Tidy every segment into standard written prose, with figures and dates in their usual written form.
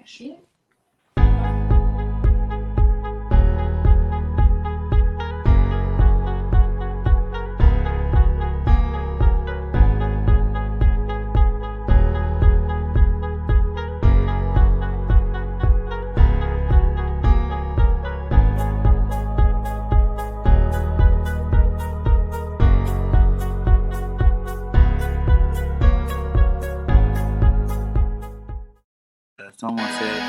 shit. Someone said.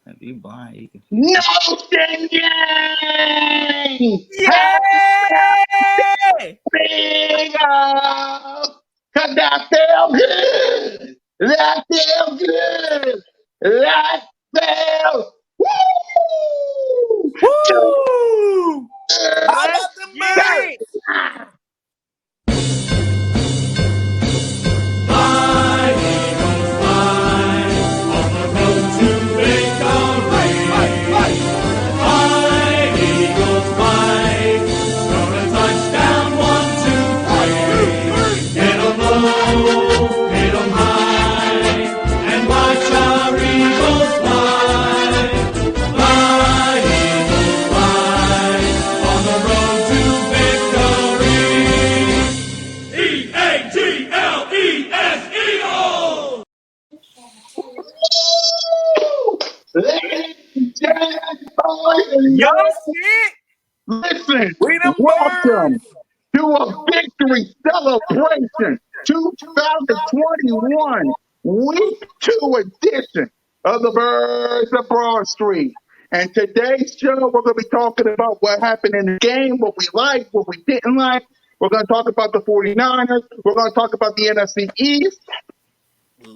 If you blind, you can. Notion Gang! Yeah! Big up! Cause that felt good! That felt good! That felt woo! Woo! How Let's about them get birds? it! Fly, eagles, fly, on the road to victory. Fly, eagles, fly, score a touchdown, 1, 2, 3. Hit 'em low, hit 'em high, and watch our eagles fly. Fly, eagles, fly, on the road to victory. E-A-G-L-E-S, Eagles! Ladies and gentlemen, boys and Yo, girls, shit! listen, We them welcome birds. to a victory celebration 2021 week 2 edition of the Birds of Broad Street. And today's show, we're going to be talking about what happened in the game, what we liked, what we didn't like. We're going to talk about the 49ers. We're going to talk about the NFC East.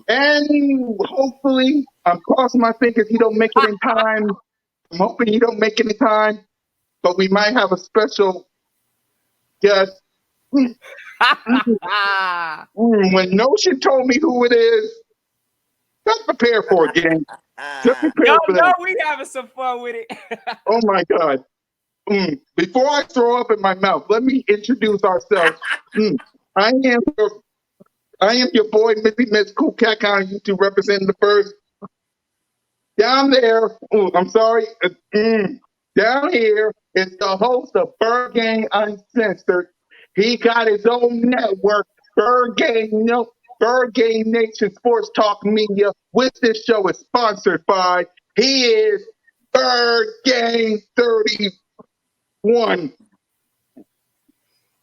And hopefully, I'm crossing my fingers he don't make it in time. I'm hoping he don't make it in time. But we might have a special guest. When Notion told me who it is, just prepare for it, gang. Just prepare Yo, for no, that. we having some fun with it. Oh my God. Before I throw up in my mouth, let me introduce ourselves. I am your boy, Missy Miss Cool Cat on YouTube, representing the Birds. Down there, I'm sorry. Down here is the host of Bird Gang Uncensored. He got his own network, Bird Gang Nation Sports Talk Media, which this show is sponsored by. He is Bird Gang 31.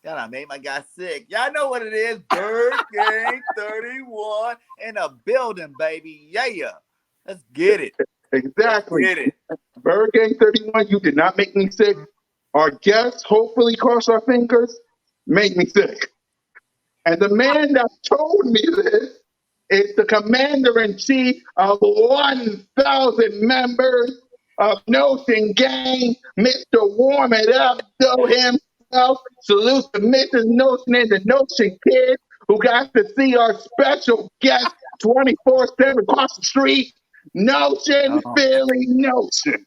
Y'all done made my guy sick. Y'all know what it is. Bird Gang 31 in a building, baby. Yeah. Let's get it. Exactly. Let's get it. Bird Gang 31, you did not make me sick. Our guests, hopefully, cross our fingers, made me sick. And the man that told me this is the commander-in-chief of 1,000 members of Notion Gang, Mr. Warm It Up, though himself. Salute to Mrs. Notion and the Notion Kid, who got to see our special guest 24/7 across the street, Notion Philly Notion.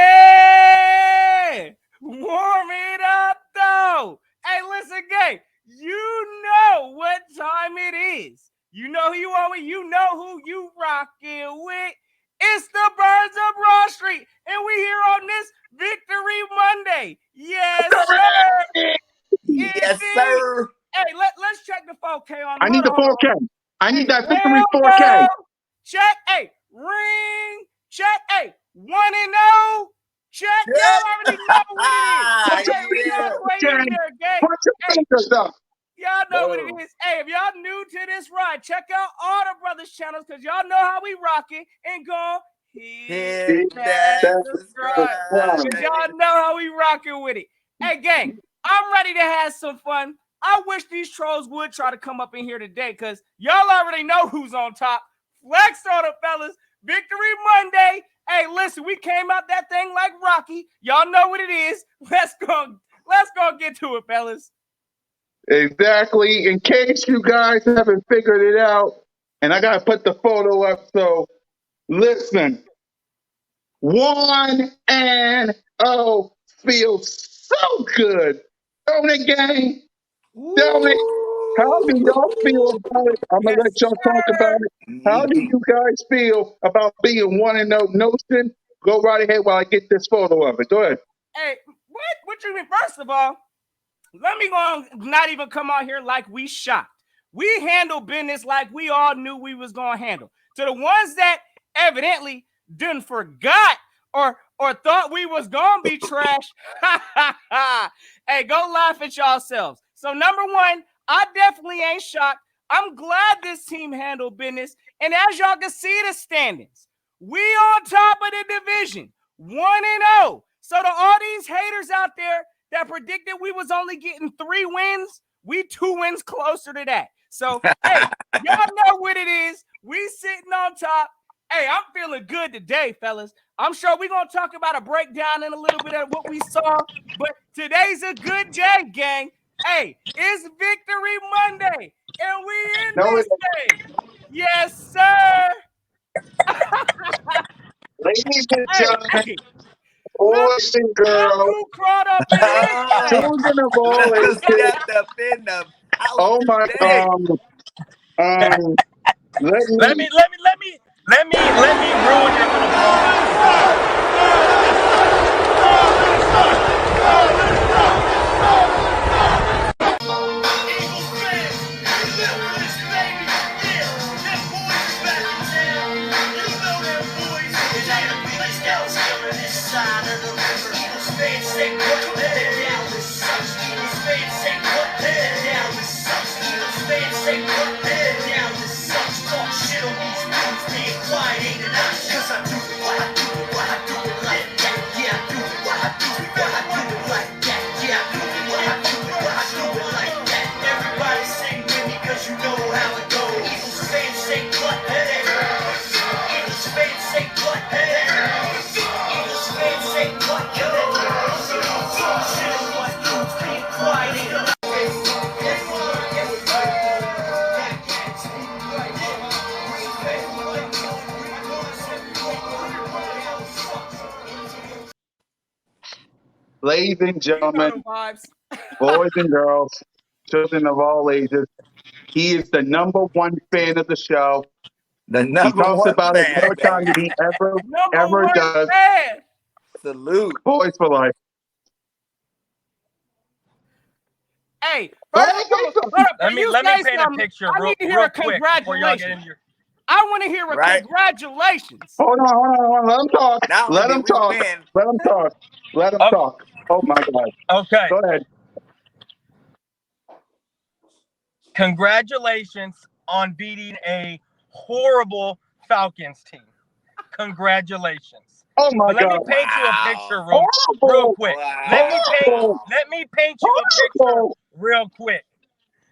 Yeah! Warm it up, though. Hey, listen, gang. You know what time it is. You know who you are with. You know who you rocking with. It's the Birds of Broad Street, and we here on this Victory Monday. Yes, sir. Yes, Indeed. sir. Hey, let's check the 4K on. I need the Hold on. 4K. I need that victory Rambo. 4K. Check. Hey, ring. Check. Hey, 1-0. Check. Y'all already know what it is. Ah, Hey, we yeah. all the way in there, gang. Put your Hey, fingers up. y'all know what it Boom. is. Hey, if y'all new to this ride, check out all the brothers' channels because y'all know how we rock it and go hit Hit that that subscribe. subscribe, Because baby. y'all know how we rocking with it. Hey, gang, I'm ready to have some fun. I wish these trolls would try to come up in here today because y'all already know who's on top. Flex on it, fellas. Victory Monday. Hey, listen, we came out that thing like Rocky. Y'all know what it is. Let's go get to it, fellas. Exactly. In case you guys haven't figured it out, and I gotta put the photo up. So listen, 1-0 feels so good, don't it, gang? Don't it? How do y'all feel about it? I'm gonna Yes, let y'all talk about sir. it. How do Mhm. you guys feel about being 1-0 Notion? Go right ahead while I get this photo of it. Go ahead. Hey, what? What you mean? First of all, let me go on, not even come out here like we shocked. We handle business like we all knew we was gonna handle. To the ones that evidently didn't forgot or thought we was gonna be trash, hey, go laugh at yourselves. So number one, I definitely ain't shocked. I'm glad this team handled business, and as y'all can see the standings, we on top of the division, 1-0. So to all these haters out there that predicted we was only getting 3 wins, we 2 wins closer to that. So, hey, y'all know what it is. We sitting on top. Hey, I'm feeling good today, fellas. I'm sure we're going to talk about a breakdown in a little bit of what we saw, but today's a good day, gang. Hey, it's Victory Monday, and we in No, this thing. Yes, sir. ladies and Hey, gentlemen, hey, look, boys and look girls, who crawled up in this Ah, thing. children of all look who ages. stepped up in the house Oh my, today. um, let Let me. me ruin your little flow. Eagles fans, remember this, baby. Yeah, them boys is back in town. You know them boys. Yeah, let's go. Still on this side of the river. Eagles fans say what? They're down with such. Eagles fans say what? They're down with such. Eagles fans say what? They're down with such. Talk shit on these dudes, being quiet ain't an option. 'Cause I do it, what I do it, what I do it like that. Yeah, I do it, what I do it, what I do it like that. Yeah, I do it, what I do it, what I do it like that. Everybody sing with me 'cause you know how it goes. Eagles fans say what? Hey. Eagles fans say what? Hey. Eagles fans say what? Talk shit on what dudes being quiet ain't an Ladies and You know gentlemen, the vibes. boys and girls, children of all ages, he is the number one fan of the show. The He number talks one about it fan, more time than baby. he ever, Number ever one does. fan. Salute. Boys for life. Hey, Go first ahead, and say foremost, something. hold up. Let Before me you let me say paint a something, picture I need to hear real a quick before y'all get congratulations. into your. I want to hear a Right? congratulations. Hold on. Let him talk. Not only Let did him we talk. win, Let him talk. Let him Oh, talk. Oh my God. okay. Go ahead. Congratulations on beating a horrible Falcons team. Congratulations. Oh my But let me God. paint you a wow. picture real Horrible. quick. Let me paint Wow. Horrible. let me paint you a picture Horrible. real quick.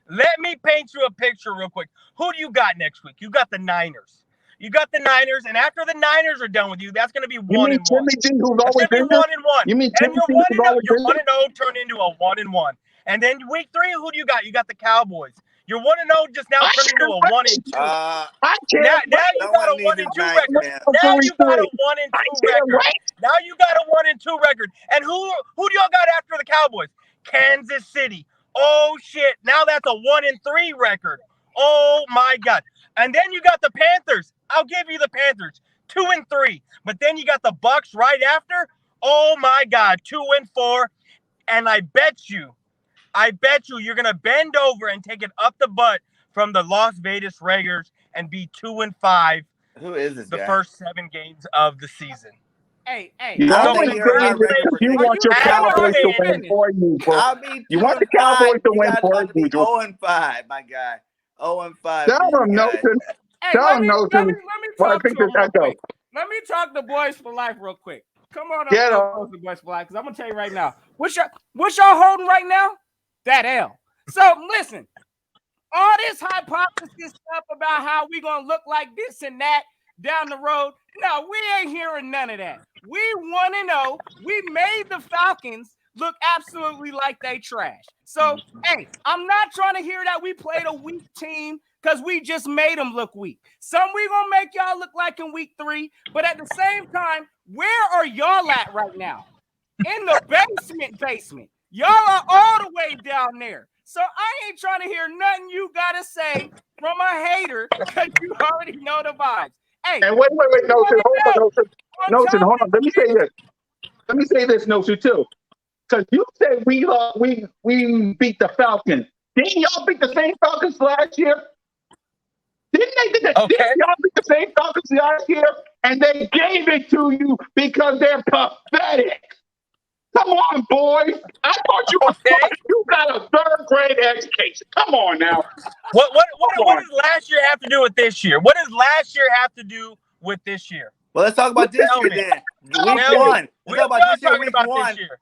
Let me paint you a picture real quick. Who do you got next week? You got the Niners. You got the Niners, and after the Niners are done with you, that's going to be You one mean and one. Timmy G, who's That's always going to be in there? 1-1, You mean and Timmy you're G, one who's and 0. always You're in one there? and 0, turn into a 1-1, and then week 3, who do you got? You got the Cowboys. You're 1-0, just now I turned into can't a wait. 1-2. I Now, can't now you got Someone a needs one to and two smack record. them. Now you got a wait. one and I two can't record. wait. Now you got a 1-2 record. And who do y'all got after the Cowboys? Kansas City. Oh shit! Now that's a 1-3 record. Oh my God! And then you got the Panthers. I'll give you the Panthers, 2-3. But then you got the Bucks right after. Oh my God, 2-4. And I bet you you're gonna bend over and take it up the butt from the Las Vegas Raiders and be 2-5 Who is this the guy? first 7 games of the season. Hey, You I want don't to think say you're this not ready because for you this. want your Are you Cowboys to serious? win for you, bro. I'll be You 2 want and the 5. Cowboys to You win guys for about to be you. 0 and 5, my guy. 0 and 5 Tell for you him, guys. Nelson. Hey, Tell let him, me Nelson. Well, I talk to think there's him real echo. quick. Let me talk to Boyz4Life real quick. Come on up Get real him. close to Boyz4Life, because I'm gonna tell you right now. What y'all holding right now? That L. So listen, all this hypothesis stuff about how we gonna look like this and that down the road. No, we ain't hearing none of that. We 1-0. We made the Falcons look absolutely like they trash. So, hey, I'm not trying to hear that we played a weak team because we just made them look weak. Some we gonna make y'all look like in week 3, but at the same time, where are y'all at right now? In the basement. Y'all are all the way down there. So I ain't trying to hear nothing you gotta say from a hater because you already know the vibes. Hey, And wait, Nelson. Hold on, Nelson. on Nelson, top hold on. of Let me say this. Let me say this, Nelson, too. Because you said we beat the Falcons. Didn't y'all beat the same Falcons last year? Didn't y'all beat the same Falcons last year? And they gave it to you because they're pathetic. Come on, boys. I thought you were smart. You got a 3rd grade education. Come on now. What does last year have to do with this year? What does last year have to do with this year? Well, let's talk about this Tell year me. then. Tell Week me. 1. We Let's talk are about this year, talking week about 1. this year.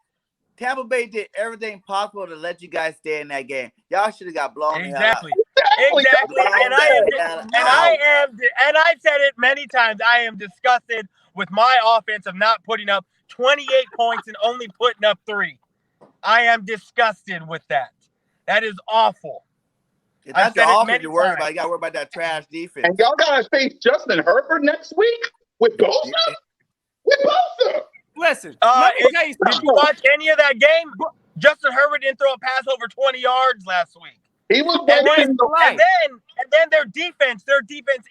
Tampa Bay did everything possible to let you guys stay in that game. Y'all should have got blown the hell out. Exactly. Blown And I I've said it many times. I am disgusted with my offense of not putting up 28 points and only putting up 3. I am disgusted with that. That is awful. If that's I've the said it offense many you're worried times. about, you got to worry about that trash defense. And y'all got to face Justin Herbert next week with Bosa? With Bosa? Listen, let me tell you Did something. you watch any of that game? Justin Herbert didn't throw a pass over 20 yards last week. He was And waiting. then their defense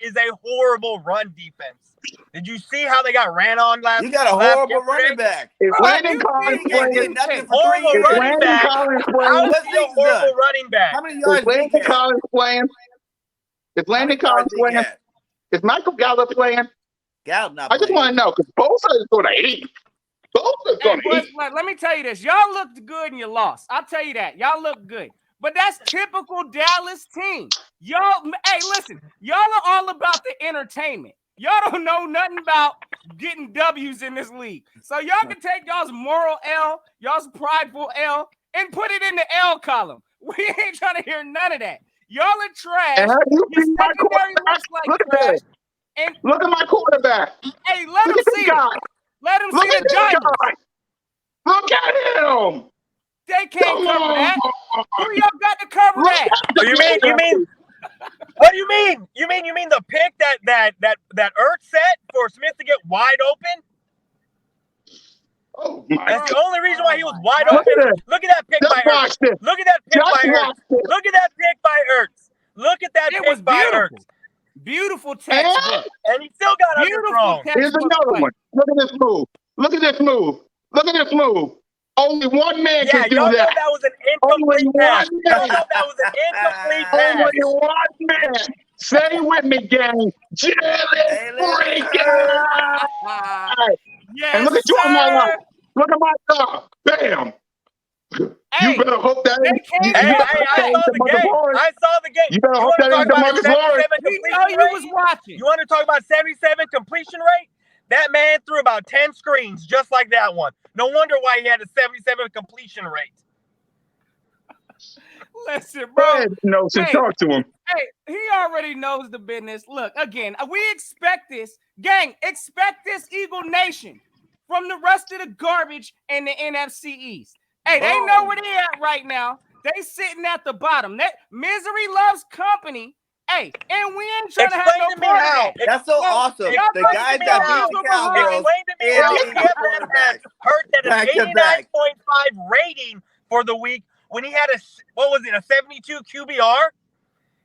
is a horrible run defense. Did you see how they got ran on last? You got a horrible running back. Is Landon you Collins He ain't playing? did nothing for 3 Horrible years. Is running Landon back. Collins How playing? is What he a Zeke's horrible done? running back? How many Is yards Zeke Landon had? Collins playing? Is How Landon many yards Collins Zeke playing? had? Is Michael Gallup playing? Gallup not I just want playing. to know because Bosa is going to eat. Bosa's Hey, going to boys, eat. let me tell you this. Y'all looked good and you lost. I'll tell you that. Y'all look good. But that's typical Dallas team. Y'all, hey, listen, y'all are all about the entertainment. Y'all don't know nothing about getting W's in this league. So y'all can take y'all's moral L, y'all's prideful L, and put it in the L column. We ain't trying to hear none of that. Y'all are trash. And have you Your seen my secondary quarterback? looks like Look at trash. this. And Look at my quarterback. hey, let Look him at this see guy. it. Let him Look see at the this diamonds. guy. Look at him. They can't Come cover that. on. Who y'all got to cover Look that? at the You mean? What do you mean? You mean the pick that Ertz set for Smith to get wide open? Oh my That's the God. only reason why he was wide Look open. at this. Look at that pick Just by watch Ertz. this. Look at that pick Just by Ertz. watch this. Look at that pick by Ertz. Look at that It pick was by beautiful. Ertz. Beautiful textbook. And he still got Beautiful underthrown. Here's textbook another play. one. Look at this move. Look at this move. Look at this move. Only one man Yeah, can do y'all know that. that was an Only incomplete pass. one Y'all man. know that was an incomplete Only pass. one man. Say with me, gang. Jalen freaking. Yes, And look at you on my sir. line. Look at my stuff. Bam. Hey, You better hope that they ain't, can't Hey, cover I that. saw the game. I saw the game. You better You hope want to that talk ain't about a DeMarcus Lawrence. 77 We completion know you rate? was watching. You want to talk about 77 completion rate? That man threw about 10 screens just like that one. No wonder why he had a 77 completion rate. Listen, Go bro. ahead, Nelson. Hey, Talk to him. hey, he already knows the business. Look, again, we expect this. Gang, expect this Eagle Nation from the rest of the garbage in the NFC East. Hey, they know where they at right now. They sitting at the bottom. That misery loves company. Hey, and we ain't trying to have no Explain to me part of how. that. That's so awesome. y'all The know guys the that W's beat the are behind. Cowboys Explain to me is how the Eagles PFF has quarterbacks. Hurts at an Back to back. 89.5 rating for the week when he had a 72 QBR?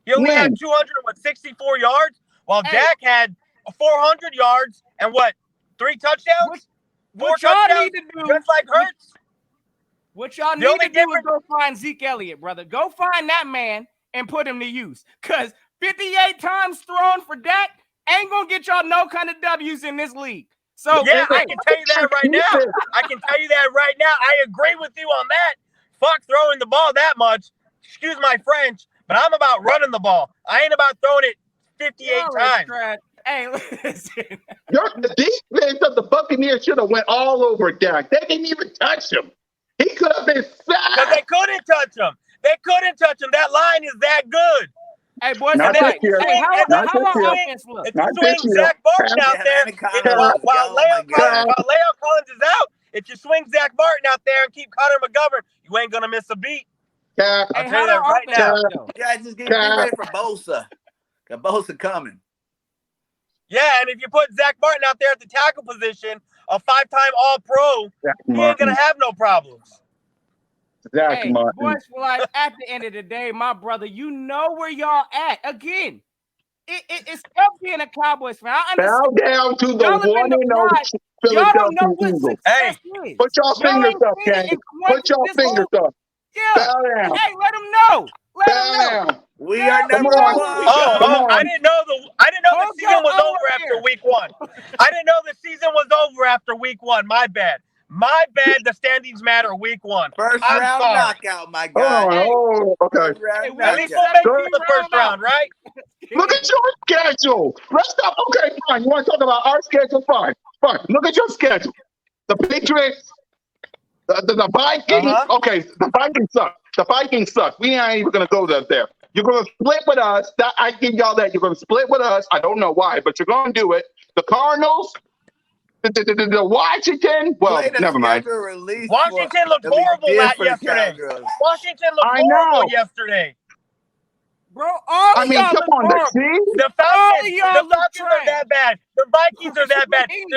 He only had 264 yards, while Hey. Dak had 400 yards and 3 touchdowns? What 4 y'all touchdowns? need to do, Just like Hurts? what y'all The need only to do is difference- go find Zeke Elliott, brother. Go find that man and put him to use. Because 58 times thrown for Dak ain't going to get y'all no kind of W's in this league. So Yeah, I hey, can tell you that right now. I can tell you that right now. I agree with you on that. Fuck throwing the ball that much. Excuse my French, but I'm about running the ball. I ain't about throwing it 58 y'all are times. trash. Hey, listen. The defense of the Buccaneers should have went all over Dak. They didn't even touch him. He could have been Because they sacked. couldn't touch him. They couldn't touch him. That line is that good. Hey, boys, Not and this life. year. Hey, how Not how this our year. offense look? If you Not this swing year. Zach Martin out there, Atlanta Collins, while oh my God. Leo Collins is out, if you swing Zach Martin out there and keep Connor McGovern, you ain't gonna miss a beat. Cap, I'll Hey, tell how you that our right offense now. look, though? You guys just get ready for Bosa. Got Bosa coming. Yeah, and if you put Zach Martin out there at the tackle position, a 5-time All-Pro, Zach he ain't Martin. gonna have no problems. Zach Hey, Martin. Boyz4Life, at the end of the day, my brother, you know where y'all at. Again, it's tough being a Cowboys fan. I Bow understand. down to the Y'all have been one and only deprived. Y'all don't know Philadelphia what Eagles. success is. Put your Y'all fingers ain't up, seen it gang. in Put your this fingers whole, up. yeah. Bow down. Hey, let them know. Let them Bow know. down. We Yeah, are Come number on. one. Come I on. didn't know the Hold season your was O over up after there. week 1. I didn't know the season was over after week 1. My bad. My bad. The standings matter week 1. First I'm round sorry. knockout, my Hold guy. on. Hey. Oh, okay. First round Hey, we At least in we'll knockout. make it to the first round, right? Look at your schedule. Let's stop. Okay, fine. You want to talk about our schedule? Fine. Fine. Look at your schedule. The Patriots, the Vikings. Uh-huh. Okay, the Vikings suck. The Vikings suck. We ain't even going to go there. You're going to split with us. That I give y'all that. You're going to split with us. I don't know why, but you're going to do it. The Cardinals, the Washington. Well, Play the never mind. schedule release Washington looked that we horrible did for the yesterday. Cowgirls. Washington looked I horrible know. yesterday. Bro, all I of mean, y'all come look on. horrible. See? The All of Falcons y'all look are trash. that bad. The Vikings are What you that bad. mean?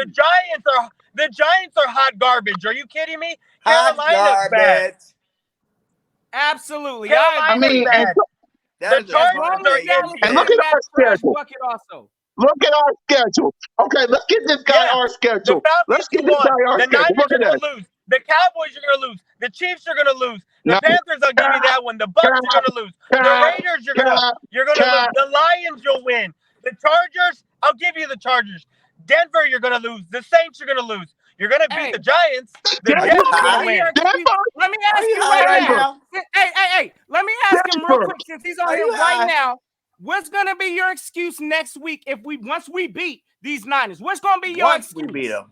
The Giants are hot garbage. Are you kidding me? Hot Carolina's bad. garbage. Absolutely. Carolina's mean, bad. That The was a As Chargers long fun as are day y'all getting are and look getting at killed. that our trash schedule. bucket also. Look at our schedule. Okay, let's give this guy Yeah. our The schedule. Let's Falcons give this won. guy our The schedule. Niners Look are at going that. to lose. The Cowboys are going to lose. The Chiefs are going to lose. The No. Panthers, I'll give you that one. The Bucks are going to lose. The Raiders, you're going to lose. The Lions, you'll win. The Chargers, I'll give you the Chargers. Denver, you're going to lose. The Saints, you're going to lose. You're going to beat Hey. the Giants. The Denver. Are you Jets are going high? to win. Let me Are ask you you high right right now. now? Hey. Let me ask him real Denver. quick since he's on Are here you right high? now. What's gonna be your excuse next week if once we beat these Niners? What's gonna be your Once we excuse? beat them.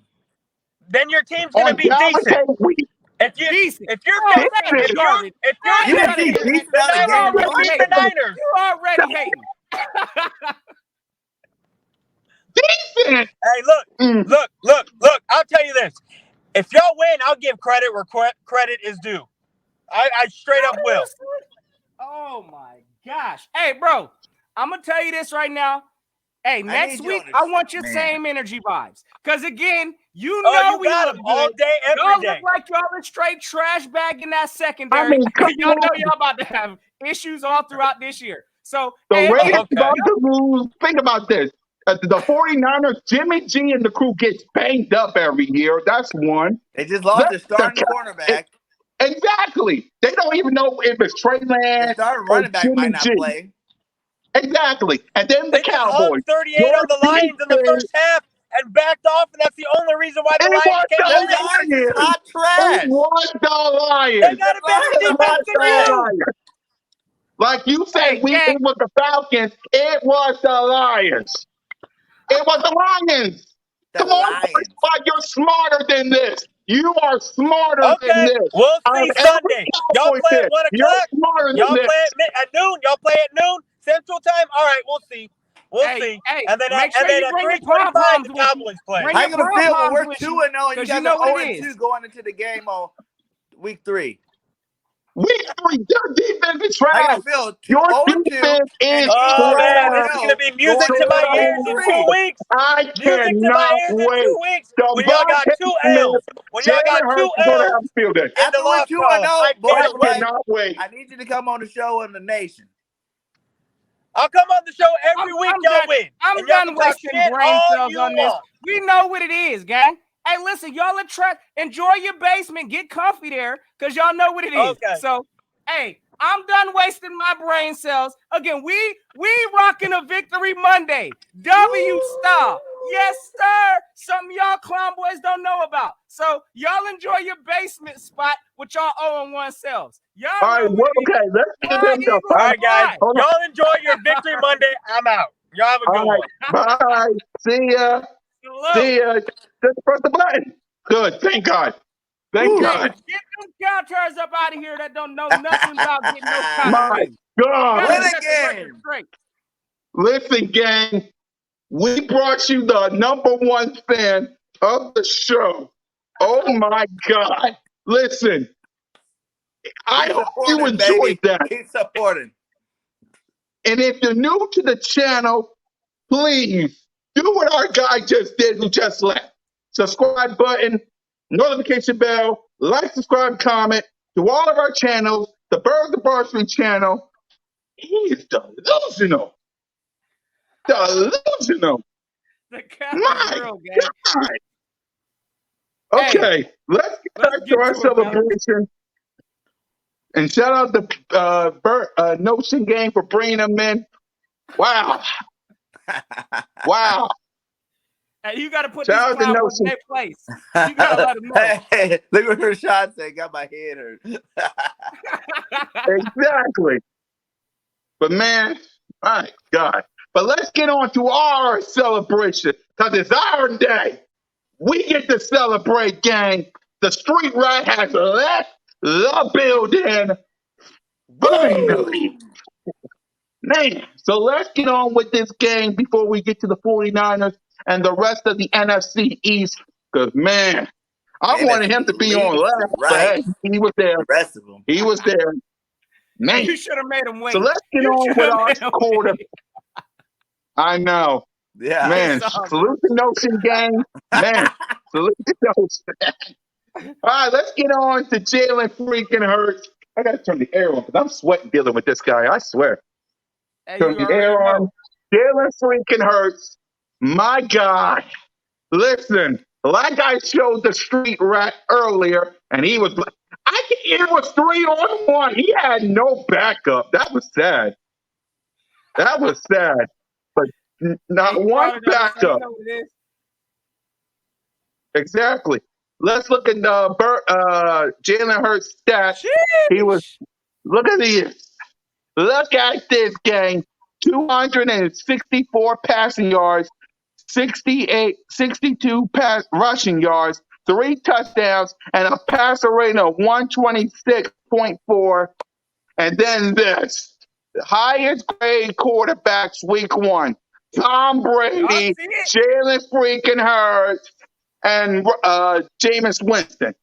Then your team's going to On be decent. Dallas week. If you're Oh, that thinking, is garbage. if you're You didn't thinking see decent the out of You Niners game will already beat one. the hating. Niners. You already hating. Decent. Hey, look. I'll tell you this. If y'all win, I'll give credit where credit is due. I straight up will. Oh my gosh. Hey, bro, I'm gonna tell you this right now. Hey, next need you week, on the I want your man. same energy vibes. Because again, you Oh, know you we got look them all good. day, every Y'all day. look like y'all are straight trash bag in that I secondary. mean, come Y'all know on. y'all about to have issues all throughout this year. So, The hey, Raiders again, Okay. about to lose. Think about this. The 49ers, Jimmy G and the crew gets banged up every year. That's one. They just lost their starting cornerback. Exactly. They don't even know if it's Trey Their Lance starting or running back Jimmy might not G. play. Exactly. And then the They just hung Cowboys. 38 Your on the Lions in the defense, first half and backed off, and that's the only reason why the it Lions was can't The the win. Lions is Lions. hot It trash. was the They Lions. got a better The It defense was than the you. Lions. Like you said, hey, gang, it was the Falcons. It was the Lions. It was the Lions. The Come on, Lions. why you're smarter than this. You are smarter than Okay, this. we'll Out see of every Sunday. Y'all Cowboy play fan, at 1 you're o'clock. smarter than Y'all this. play at noon. Y'all play at noon Central Time. All right, we'll see. We'll see. hey, And then make sure you at bring your 3:25, pom-poms the with you. Cowboys play. Bring How your you gonna feel when pom-poms we're with 2-0 you, and you because guys you know are what it 0-2 is. going into the game on week 3? Week 3, your defense is How you trash. gonna feel? Your 0-2 defense and is Eagles Oh are man, this 2-0 is gonna be music going to into my week ears in 2 3. weeks. I Music to my cannot ears in wait. 2 weeks. The When y'all got 2 Bobcats, man, L's. When y'all got Jalen 2 Hurts is going to have L's a field day. in the After we're lost 2-0, I I can't wait. cannot wait. I need you to come on the show on the Nation. I'll come on the show every week. Y'all win, I'm and y'all done can talk wasting shit brain all cells you on this. want. We know what it is, gang. Hey, listen, y'all are enjoy your basement, get comfy there, because y'all know what it is. Okay. So, hey, I'm done wasting my brain cells. Again, we rocking a Victory Monday. W style. Yes, sir. Something y'all clown boys don't know about. So y'all enjoy your basement spot with y'all 0-1 selves. Y'all All right, know what it is. okay, let's give Fly, him the Eagles, All right, guys. fly. hold on. Y'all enjoy your victory Monday. I'm out. Y'all have a good All right, one. bye. See ya. Salute. See ya. Just press the button. Good. Thank God. Thank Woo. Hey, God. get them counters up out of here that don't know nothing about getting no kind My of win. God. Win Gotta set the record again. straight. Listen, gang, we brought you the #1 fan of the show. Oh my God. Listen, I Keep hope you supporting, enjoyed baby. that. Keep supporting. And if you're new to the channel, please do what our guy just did who just left. Subscribe button, notification bell, like, subscribe, comment to all of our channels. The Birds of Barstool channel. He is delusional. Delusional. The cap is My real, gang. God. Hey, Okay, let's get let's back to get our to it, fellas. celebration. And shout out the Notion Gang for bringing them in. Wow. Wow. Hey, you got to put Shout these out to clown boys in Notion. their place. You got to let them know. Hey, look what Rashad said. Got my head hurt. Exactly. But man, my God. But let's get on to our celebration because it's our day. We get to celebrate, gang. The street rat has left the building. Finally. Man, so let's get on with this game before we get to the 49ers and the rest of the NFC East. Because, man, I wanted him NFC to be on least, last, but right? hey, he was there. The rest of them. He was there. Man. You should have made them wait. So let's get You on should with have our made them quarter. wait. I know. Yeah. Man, It's all salute the Notion gang. Man, salute the Notion. All right, let's get on to Jalen freaking Hurts. I got to turn the air on because I'm sweating dealing with this guy. I swear. Hey, Turn you the already air on. know. Jalen freaking Hurts. My God. Listen, like I showed the street rat earlier, and he was like, it was 3-on-1. He had no backup. That was sad. That was sad. But Hey, not he one brought it up, so you backup. know what it is. Exactly. Let's look at Jalen Hurts' stats. He was, Sheesh. look at this. Look at this, gang. 264 passing yards, 62 rushing yards, 3 touchdowns, and a passer rating of 126.4. And then this. The highest grade quarterbacks week 1. Tom Y'all Brady, see it? Jalen freaking Hurts, and Jameis Winston.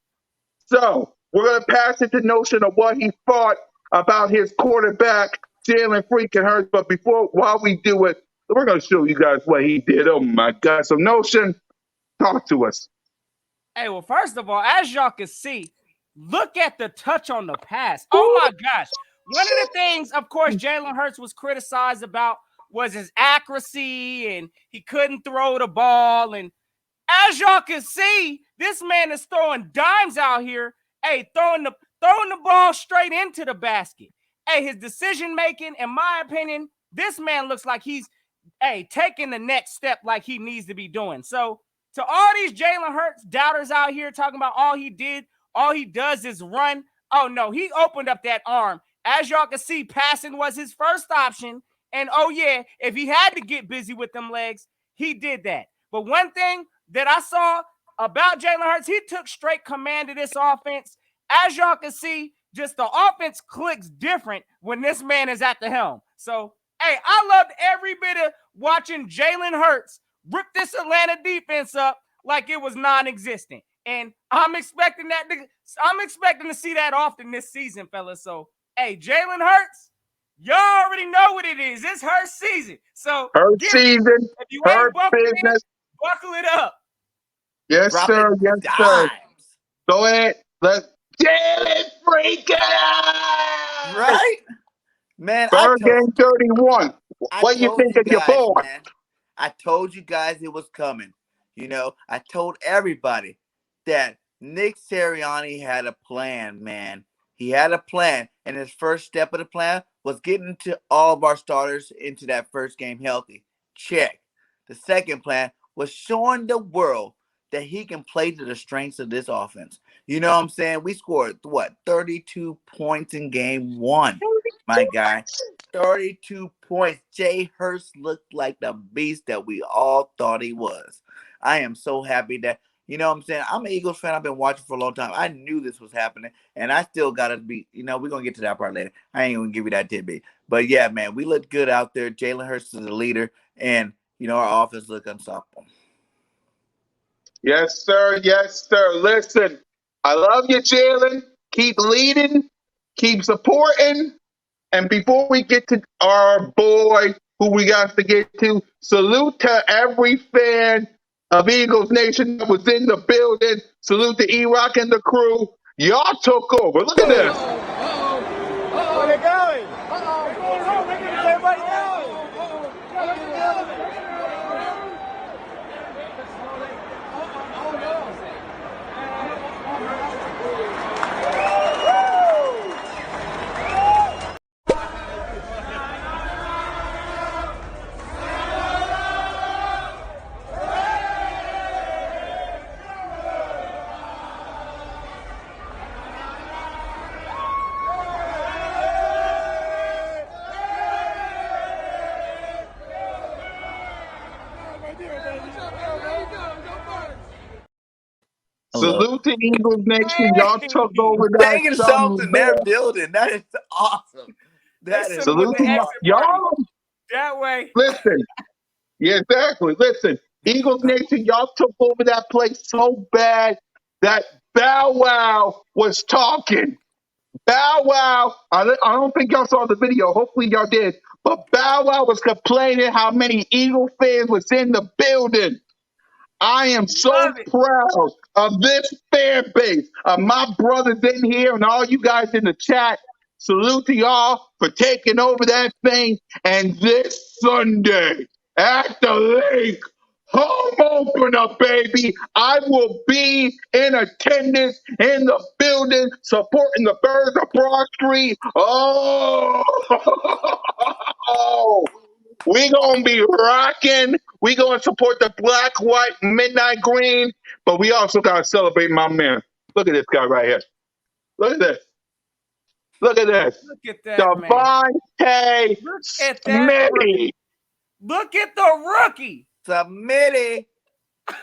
So we're going to pass it to Notion of what he thought about his quarterback, Jalen freaking Hurts. But while we do it, we're going to show you guys what he did. Oh my God. So Notion, talk to us. Hey, well, first of all, as y'all can see, look at the touch on the pass. Oh my gosh. One of the things, of course, Jalen Hurts was criticized about was his accuracy and he couldn't throw the ball. And as y'all can see, this man is throwing dimes out here. Hey, throwing the ball straight into the basket. Hey, his decision making, in my opinion, this man looks like he's taking the next step like he needs to be doing. So to all these Jalen Hurts doubters out here talking about all he does is run. Oh no, he opened up that arm. As y'all can see, passing was his first option. And oh yeah, if he had to get busy with them legs, he did that. But one thing that I saw about Jalen Hurts, he took straight command of this offense. As y'all can see, just the offense clicks different when this man is at the helm. So, hey, I loved every bit of watching Jalen Hurts rip this Atlanta defense up like it was non-existent. And I'm expecting to see that often this season, fellas. So, hey, Jalen Hurts, y'all already know what it is. It's Hurts season. So, Hurts season, if you ain't Hurts buckled in, business. buckle it up. Yes, Dropping sir. Yes, sir. dimes. Go ahead. Let's Jalen freaking Hurts. Right? Man, Bird game 31. What do you told think you of your guys, boy? man. I told you guys it was coming. You know, I told everybody that Nick Sirianni had a plan, man. He had a plan, and his first step of the plan was getting to all of our starters into that first game healthy. Check. The second plan was showing the world that he can play to the strengths of this offense. You know what I'm saying? We scored, 32 points in game one, my guy. 32 points. Jay Hurst looked like the beast that we all thought he was. I am so happy that, you know what I'm saying? I'm an Eagles fan. I've been watching for a long time. I knew this was happening, and I still got to be, we're going to get to that part later. I ain't going to give you that tidbit. But, yeah, man, we look good out there. Jalen Hurts is the leader, and, our offense look unstoppable. Yes, sir. Yes, sir. Listen, I love you, Jalen. Keep leading. Keep supporting. And before we get to our boy, who we got to get to, salute to every fan of Eagles Nation that was in the building. Salute to E-Rock and the crew. Y'all took over. Look at this. Where they going? Everybody going? Salute to Eagles Nation. Y'all took over that Singing songs in their Sunday. building. That is awesome. That is Salute to awesome. y'all. That way. Listen. Yeah, exactly. Listen, Eagles Nation, y'all took over that place so bad that Bow Wow was talking. Bow Wow, I don't think y'all saw the video. Hopefully y'all did. But Bow Wow was complaining how many Eagle fans was in the building. I am so Love it. proud of this fan base, of my brothers in here and all you guys in the chat. Salute to y'all for taking over that thing. And this Sunday at the lake, home opener, baby, I will be in attendance in the building supporting the Birds of Broad Street. Oh, we gonna be rocking. We gonna support the black, white, midnight green, but we also gotta celebrate my man. Look at this guy right here. Look at this. Look at this. Look at that, man. Devontae Look at that Smitty. Look at the rookie. Submitted. But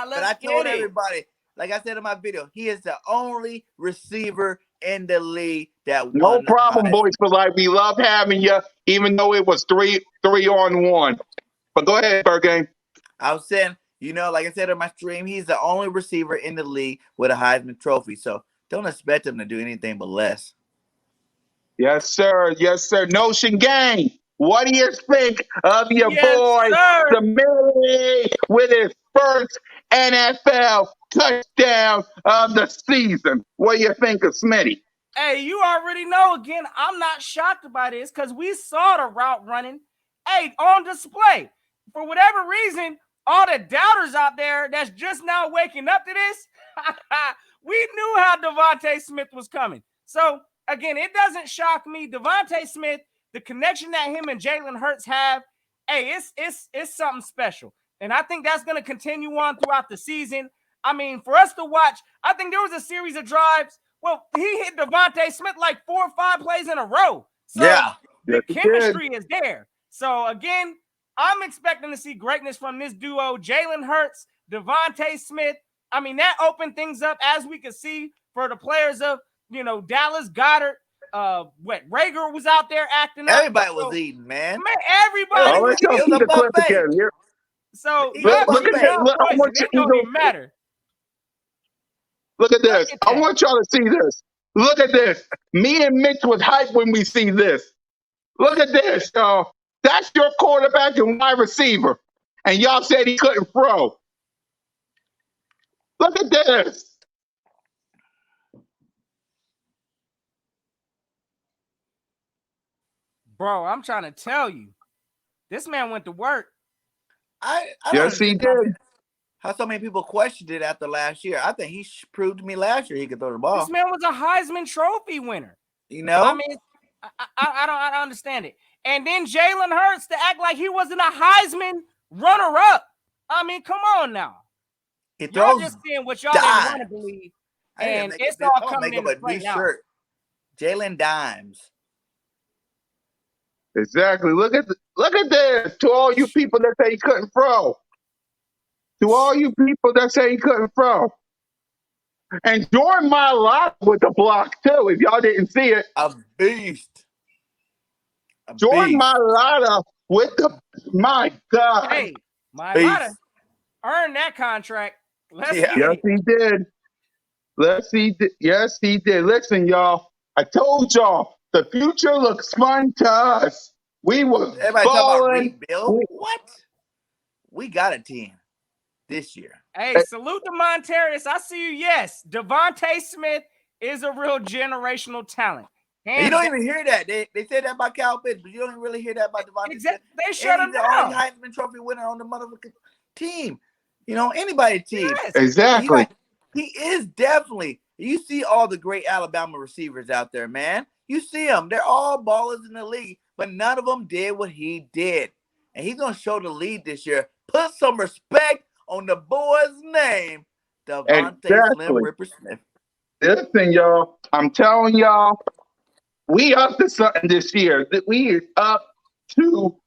Let's I told get it. everybody, like I said in my video, he is the only receiver in the league that No won the problem, Heisman. Boyz4Life. We love having you, even though it was three on one. But go ahead, Bergame. I was saying, like I said in my stream, he's the only receiver in the league with a Heisman Trophy. So don't expect him to do anything but less. Yes, sir. Yes, sir. Notion Gang. What do you think of your Yes, boy sir. Smitty with his first NFL touchdown of the season? What do you think of Smitty? Hey, you already know. Again, I'm not shocked by this because we saw the route running, on display. For whatever reason, all the doubters out there that's just now waking up to this, we knew how Devontae Smith was coming. So, again, it doesn't shock me. Devontae Smith, the connection that him and Jalen Hurts have, it's something special. And I think that's going to continue on throughout the season. I mean, for us to watch, I think there was a series of drives. Well, he hit Devontae Smith like 4 or 5 plays in a row. So Yeah. the chemistry is there. So, again, I'm expecting to see greatness from this duo, Jalen Hurts, Devontae Smith. I mean, that opened things up, as we could see, for the players of, Dallas Goddard. Rager was out there acting up. Everybody was eating, man. Everybody I'll was let y'all It see was a the clip buffet. again. Here. So, Look at that. Look, I want it you don't to even matter. Look at this. at I that. want y'all to see this. Look at this. Me and Mitch was hyped when we see this. Look at this, y'all. That's your quarterback and wide receiver. And y'all said he couldn't throw. Look at this. Bro, I'm trying to tell you, this man went to work. I don't Yes, he understand did. how so many people questioned it after last year. I think he proved to me last year he could throw the ball. This man was a Heisman Trophy winner. I mean, I don't understand it. And then Jalen Hurts to act like he wasn't a Heisman runner-up. I mean, come on now. He Y'all throws just seeing what y'all didn't want to dimes. believe, I need to and make it's a, all I'm gonna coming make up into a play new now. shirt. Jalen Dimes. Exactly. Look at this. To all you people that say he couldn't throw. To all you people that say he couldn't throw. And Jordan Mailata with the block too. If y'all didn't see it, A beast. A Jordan beast. Mailata with the my God. Hey, my Beast. Lotta earned that contract. Let's Yeah. get Yes, it. he did. Yes, he did. Listen, y'all. I told y'all the future looks fun to us. We were Everybody talk about balling. rebuild. What? We got a team this year. Hey, salute to Monterius. I see you. Yes, Devontae Smith is a real generational talent. And you Hands don't down. even hear that. They said that about Kyle Pitts, but you don't really hear that about Devontae Smith. They shut And him he's the only down. Heisman Trophy winner on the motherfucking team. You know, anybody's team. Yes. Exactly. He is definitely. You see all the great Alabama receivers out there, man. You see them. They're all ballers in the league, but none of them did what he did. And he's going to show the lead this year. Put some respect on the boy's name, Devontae Exactly. Slim Ripper Smith. Listen, y'all. I'm telling y'all, we up to something this year. We is up to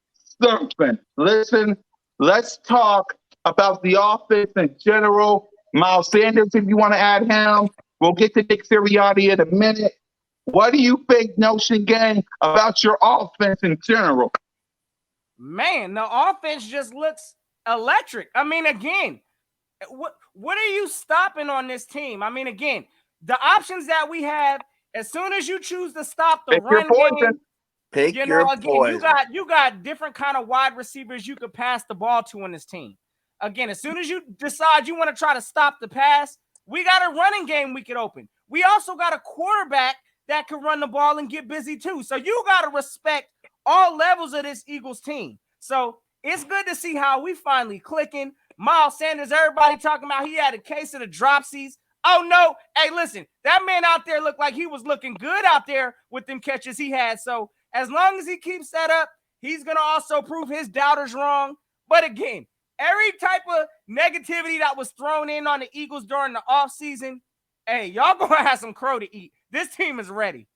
something. Listen, let's talk about the offense in general. Miles Sanders, if you want to add him. We'll get to Nick Sirianni in a minute. What do you think, Notion Gang, about your offense in general? Man, the offense just looks electric. I mean, again, what are you stopping on this team? I mean, again, the options that we have, as soon as you choose to stop the Pick your run poison. game, Pick you your know, again, poison. you got different kind of wide receivers you could pass the ball to in this team. Again, as soon as you decide you want to try to stop the pass, we got a running game we could open. We also got a quarterback that can run the ball and get busy too. So you got to respect all levels of this Eagles team. So it's good to see how we finally clicking. Miles Sanders, everybody talking about he had a case of the dropsies. Oh, no. Hey, listen, that man out there looked like he was looking good out there with them catches he had. So as long as he keeps that up, he's going to also prove his doubters wrong. But again, every type of negativity that was thrown in on the Eagles during the offseason, hey, y'all going to have some crow to eat. This team is ready.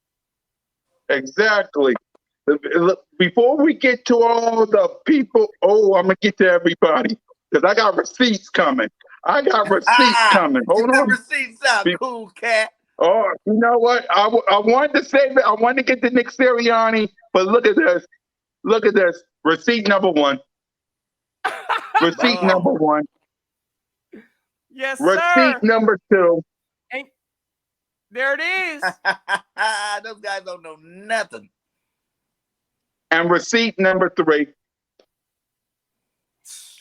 Exactly. Before we get to all the people, I'm going to get to everybody because I got receipts coming. Hold Get the on. receipts out, cool cat. Oh, you know what? I wanted to save it. I wanted to get to Nick Sirianni, but look at this. Look at this. Receipt number one. Receipt number one. Yes, Receipt sir. number two. And there it is. Those guys don't know nothing. And receipt number three.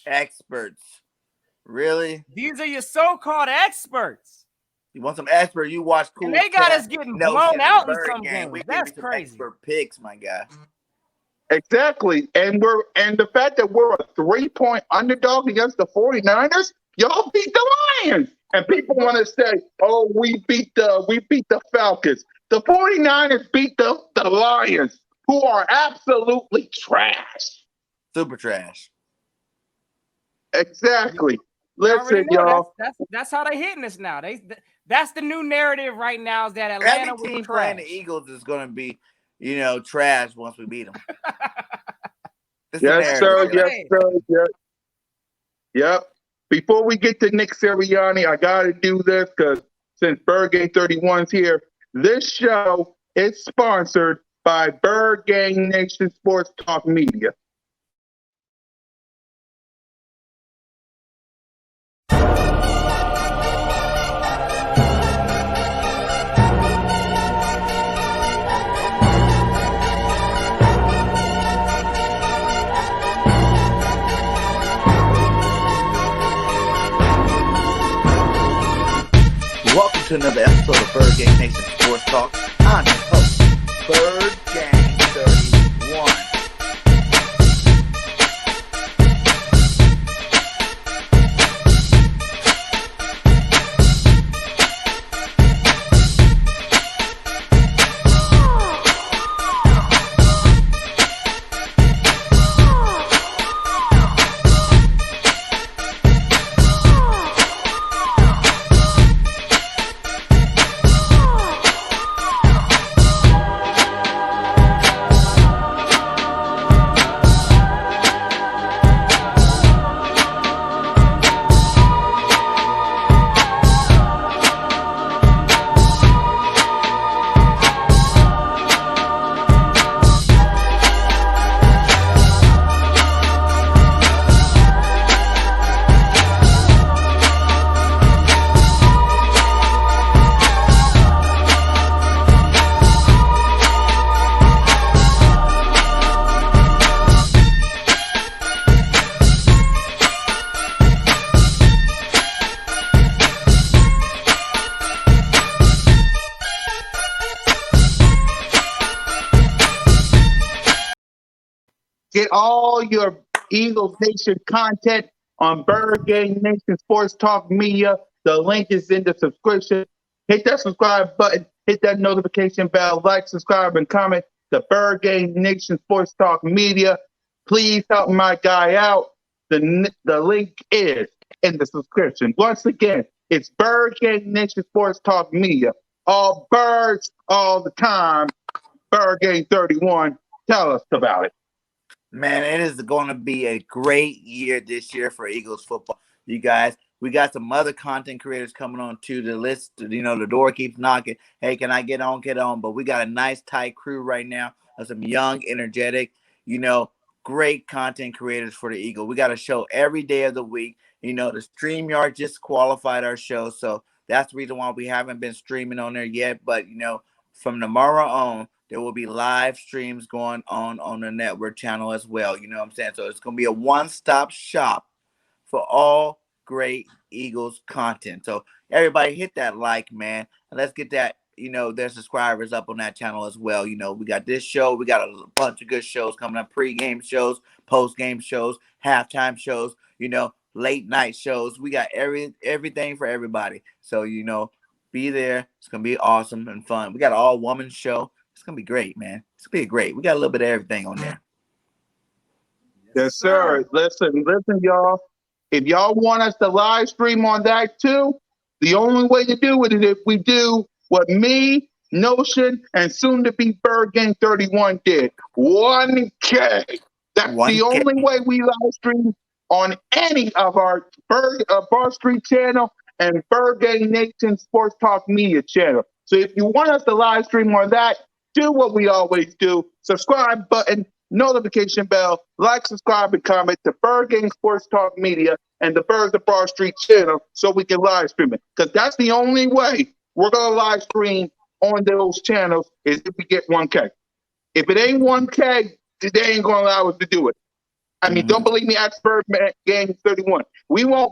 Experts. Really? These are your so-called experts. You want some expert? You watch Cool And they got Cat, us getting No blown Kidding out in Bird some Game. games. We give That's you some crazy. expert picks, my guy. Exactly. And the fact that we're a 3-point underdog against the 49ers, y'all beat the Lions. And people want to say, oh, we beat the Falcons. The 49ers beat the Lions, who are absolutely trash. Super trash. Exactly. You already Listen, know y'all. that's how they hitting us now. That's the new narrative right now is that Atlanta Every team was playing trash. the Eagles is going to be, trash once we beat them. Yes, sir. Yes, sir. Yes. Yep. Before we get to Nick Sirianni, I got to do this because since Bird Gang 31's here, this show is sponsored by Bird Gang Nation Sports Talk Media. Welcome to another episode of Bird Gang Nation Sports Talk. I'm your host, Bird Gang 31. Get all your Eagles Nation content on Bird Gang Nation Sports Talk Media. The link is in the subscription. Hit that subscribe button. Hit that notification bell. Like, subscribe, and comment. The Bird Gang Nation Sports Talk Media. Please help my guy out. The link is in the subscription. Once again, it's Bird Gang Nation Sports Talk Media. All birds, all the time. Bird Gang 31. Tell us about it. Man, it is going to be a great year this year for Eagles football. You guys, we got some other content creators coming on to the list. You know, the door keeps knocking. Hey, can I get on? Get on. But we got a nice, tight crew right now of some young, energetic, you know, great content creators for the Eagle. We got a show every day of the week. You know, the StreamYard just qualified our show. So that's the reason why we haven't been streaming on there yet. But, you know, from tomorrow on, there will be live streams going on the network channel as well. You know what I'm saying? So it's going to be a one-stop shop for all great Eagles content. So everybody hit that like, man. And let's get that, you know, their subscribers up on that channel as well. You know, we got this show. We got a bunch of good shows coming up. Pre-game shows, post-game shows, halftime shows, you know, late night shows. We got everything for everybody. So, you know, be there. It's going to be awesome and fun. We got an all-woman show. It's going to be great, man. It's going to be great. We got a little bit of everything on there. Yes, sir. Listen, y'all. If y'all want us to live stream on that too, the only way to do it is if we do what me, Notion, and soon to be Bird Gang 31 did. 1K. That's 1K. the only way we live stream on any of our Bar Street channel and Bird Gang Nation Sports Talk Media channel. So if you want us to live stream on that, do what we always do. Subscribe button, notification bell, like, subscribe, and comment to Bird Gang Sports Talk Media and the Birds of Broad Street channel so we can live stream it. Because that's the only way we're going to live stream on those channels is if we get 1K. If it ain't 1K, they ain't going to allow us to do it. I mean, don't believe me, ask Bird Gang 31. We will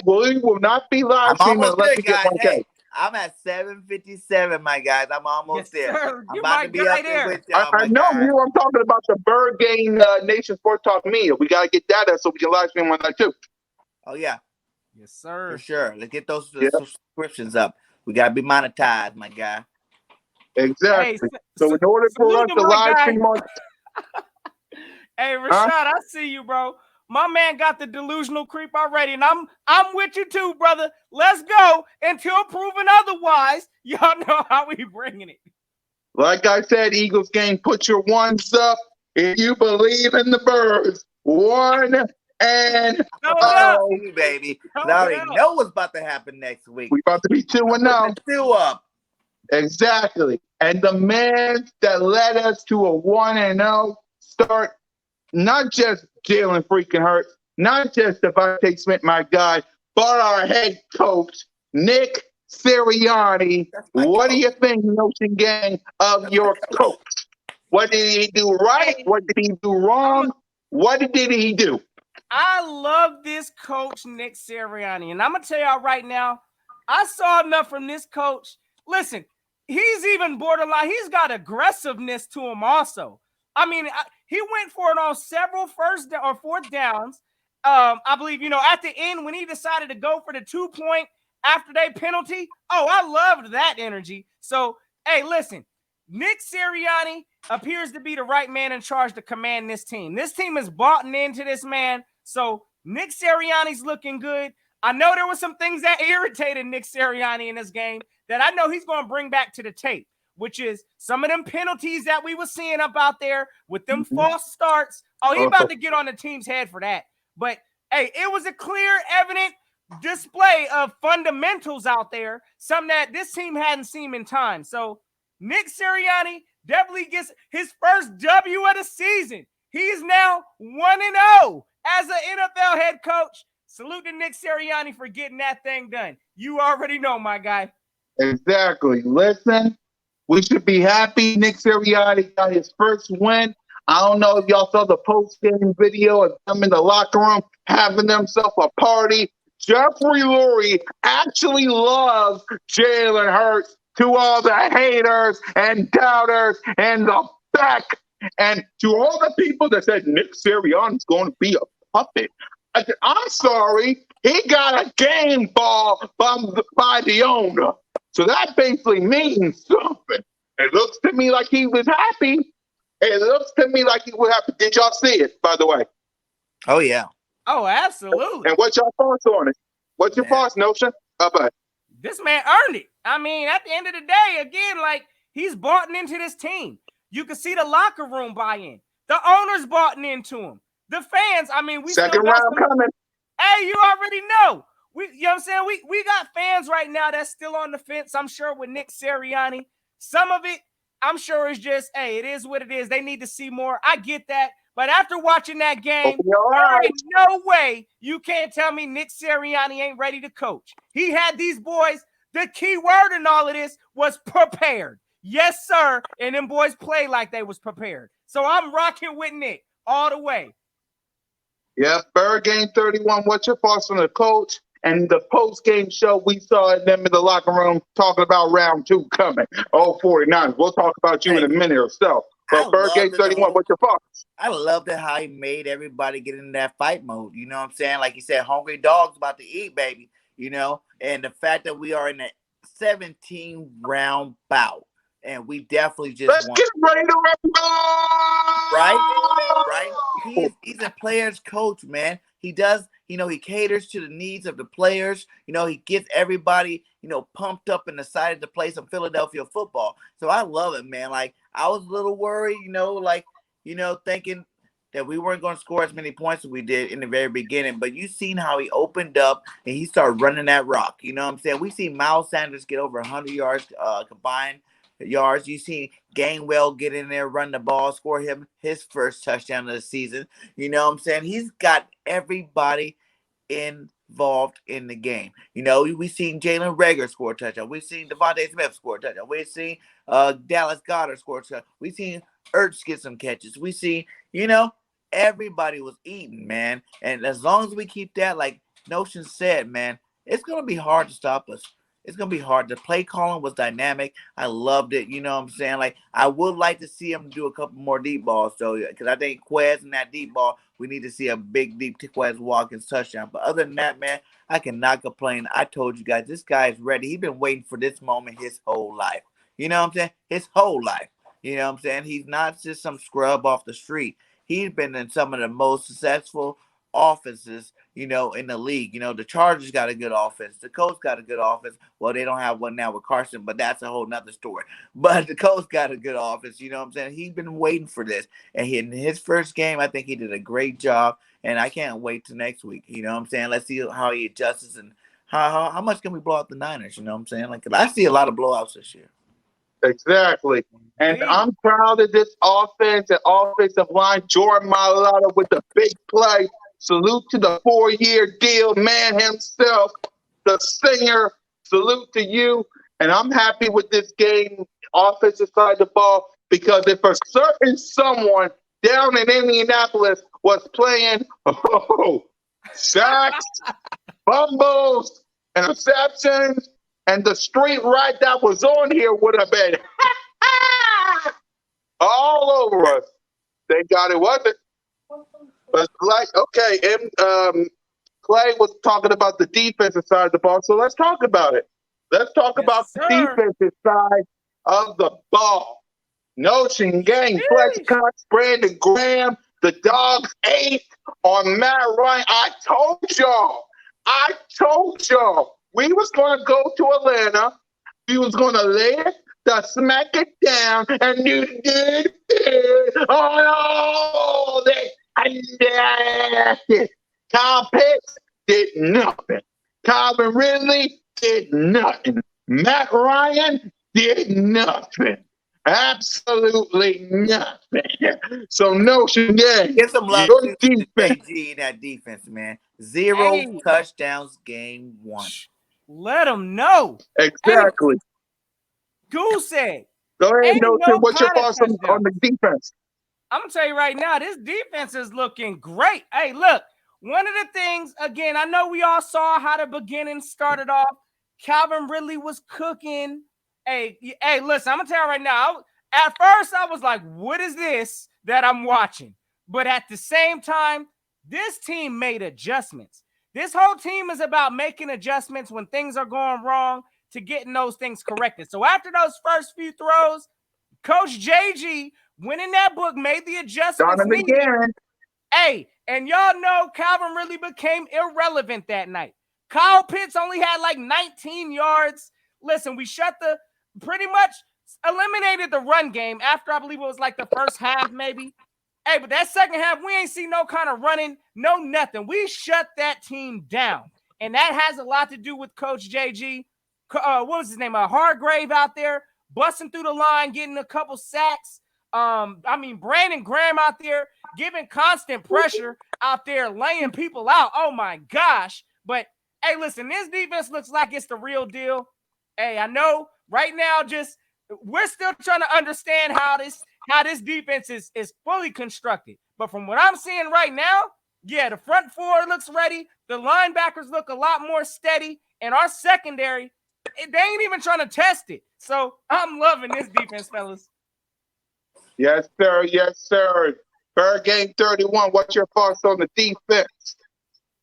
not be live streaming unless we get 1K. Hey, I'm at 757, my guys. I'm almost there. Sir. I'm You're about my to be guy up there there. with y'all, I know guys. you. I'm talking about the Bird Gang Nation Sports Talk Media. We got to get that up so we can live stream on that too. Oh, yeah. Yes, sir. For sure. Let's get those subscriptions up. We got to be monetized, my guy. Exactly. Hey, so in order for us to live stream on... Hey, Rashad, I see you, bro. My man got the delusional creep already, and I'm with you too, brother. Let's go until proven otherwise. Y'all know how we bringing it. Like I said, Eagles gang, put your ones up if you believe in the birds. 1 and Oh, baby. I already know what's about to happen next week. We about to be 2-0. 2 up. Exactly. And the man that led us to a 1-0 start, not just Jalen freaking Hurts, not just Devontae Smith, my guy, but our head coach, Nick Sirianni. What do you think, Notion Gang, of your coach? What did he do right? What did he do wrong? What did he do? I love this coach, Nick Sirianni. And I'm going to tell y'all right now, I saw enough from this coach. Listen, he's even borderline. He's got aggressiveness to him also. I mean, he went for it on several fourth downs. I believe, you know, at the end when he decided to go for the 2-point after they penalty. Oh, I loved that energy. So, hey, listen, Nick Sirianni appears to be the right man in charge to command this team. This team is bought into this man. So Nick Sirianni's looking good. I know there were some things that irritated Nick Sirianni in this game that I know he's going to bring back to the tape, which is some of them penalties that we were seeing up out there with them false starts. Oh, he about to get on the team's head for that. But, hey, it was a clear, evident display of fundamentals out there, something that this team hadn't seen in time. So Nick Sirianni definitely gets his first W of the season. He's now 1-0 as an NFL head coach. Salute to Nick Sirianni for getting that thing done. You already know, my guy. Exactly. Listen, we should be happy Nick Sirianni got his first win. I don't know if y'all saw the post-game video of them in the locker room having themselves a party. Jeffrey Lurie actually loves Jalen Hurts. To all the haters and doubters and the And to all the people that said Nick Sirianni's going to be a puppet, I'm sorry, he got a game ball by the owner. So that basically means something. It looks to me like he was happy. It looks to me like he was happy. Did y'all see it, by the way? Oh yeah. Oh, absolutely. And what's your thoughts on it? What's your thoughts, Notion? Bye-bye. This man earned it. I mean, at the end of the day, again, like, he's bought into this team. You can see the locker room buy in. The owners bought into him. The fans, I mean, we Second still got round some, coming. hey, you already know. You know what I'm saying? We got fans right now that's still on the fence, I'm sure, with Nick Sirianni. Some of it, I'm sure, is just, hey, it is what it is. They need to see more. I get that. But after watching that game, there ain't no way you can't tell me Nick Sirianni ain't ready to coach. He had these boys. The key word in all of this was prepared. Yes, sir. And them boys play like they was prepared. So I'm rocking with Nick all the way. Yeah, Bird Game 31. What's your thoughts on the coach? And the post-game show, we saw them in the locker room talking about round 2 coming. Oh, 49. We'll talk about you in a minute or so. But Bird Game 31, what's your thoughts? I loved it how he made everybody get in that fight mode. You know what I'm saying? Like he said, hungry dogs about to eat, baby. You know? And the fact that we are in a 17-round bout. And we definitely just Let's get ready to rumble! Right? He's a player's coach, man. He does, you know, he caters to the needs of the players. You know, he gets everybody, you know, pumped up and excited to play some Philadelphia football. So I love it, man. Like, I was a little worried, you know, like, you know, thinking that we weren't going to score as many points as we did in the very beginning. But you seen how he opened up and he started running that rock. You know what I'm saying? We see Miles Sanders get over 100 yards combined yards. You see Gainwell get in there, run the ball, score him his first touchdown of the season. You know what I'm saying? He's got everybody involved in the game. You know, we seen Jalen Reagor score a touchdown. We've seen Devontae Smith score a touchdown. We've seen Dallas Goedert score a touchdown. We've seen Ertz get some catches. We see, you know, everybody was eating, man. And as long as we keep that, like Notion said, man, it's going to be hard to stop us. It's going to be hard. The play calling was dynamic. I loved it. You know what I'm saying? Like, I would like to see him do a couple more deep balls, though, because I think Quez in that deep ball, we need to see a big, deep Quez Watkins touchdown. But other than that, man, I cannot complain. I told you guys, this guy is ready. He's been waiting for this moment his whole life. You know what I'm saying? His whole life. You know what I'm saying? He's not just some scrub off the street. He's been in some of the most successful offenses, you know, in the league. You know, the Chargers got a good offense. The Colts got a good offense. Well, they don't have one now with Carson, but that's a whole nother story. But the Colts got a good offense. You know what I'm saying? He's been waiting for this. And in his first game, I think he did a great job. And I can't wait till next week. You know what I'm saying? Let's see how he adjusts and how much can we blow out the Niners? You know what I'm saying? Like, 'cause I see a lot of blowouts this year. Exactly. And I'm proud of this offense and offensive line. Jordan Mailata with the big play. Salute to the 4-year deal man himself, the singer. Salute to you. And I'm happy with this game, offensive side of the ball, because if a certain someone down in Indianapolis was playing sacks, fumbles, interceptions, and the street right that was on here would have been all over us. Thank God it wasn't. But like, okay, and Clay was talking about the defensive side of the ball, so let's talk about it. Let's talk about the defensive side of the ball. Notion Gang, Fletch Cox, Brandon Graham, the Dogs 8 on Matt Ryan. I told y'all, we was going to go to Atlanta. We was going to lay the smack it down, and you did it. Oh, Kyle Pitts did nothing. Calvin Ridley did nothing. Matt Ryan did nothing. Absolutely nothing. So Notion Gang, Get some love your to defense. JG in that defense, man. 0 touchdowns game 1. Let them know. Exactly. Goose egg. Go ahead, Ain't Notion. no What's your kind of thoughts on the defense? I'm going to tell you right now, this defense is looking great. Hey, look, one of the things, again, I know we all saw how the beginning started off. Calvin Ridley was cooking. Hey, listen, I'm going to tell you right now. At first, I was like, what is this that I'm watching? But at the same time, this team made adjustments. This whole team is about making adjustments when things are going wrong to getting those things corrected. So after those first few throws, Coach JG went in that book, made the adjustments Done it needed. again. Hey, and y'all know Calvin really became irrelevant that night. Kyle Pitts only had like 19 yards. Listen, we pretty much eliminated the run game after I believe it was like the first half maybe. Hey, but that second half, we ain't see no kind of running, no nothing. We shut that team down. And that has a lot to do with Coach JG. What was his name? Hargrave out there busting through the line, getting a couple sacks. Brandon Graham out there giving constant pressure out there, laying people out. Oh, my gosh. But, hey, listen, this defense looks like it's the real deal. Hey, I know right now we're still trying to understand how this defense is fully constructed. But from what I'm seeing right now, yeah, the front four looks ready. The linebackers look a lot more steady. And our secondary, they ain't even trying to test it. So I'm loving this defense, fellas. Yes, sir. Yes, sir. Bird Game 31. What's your thoughts on the defense?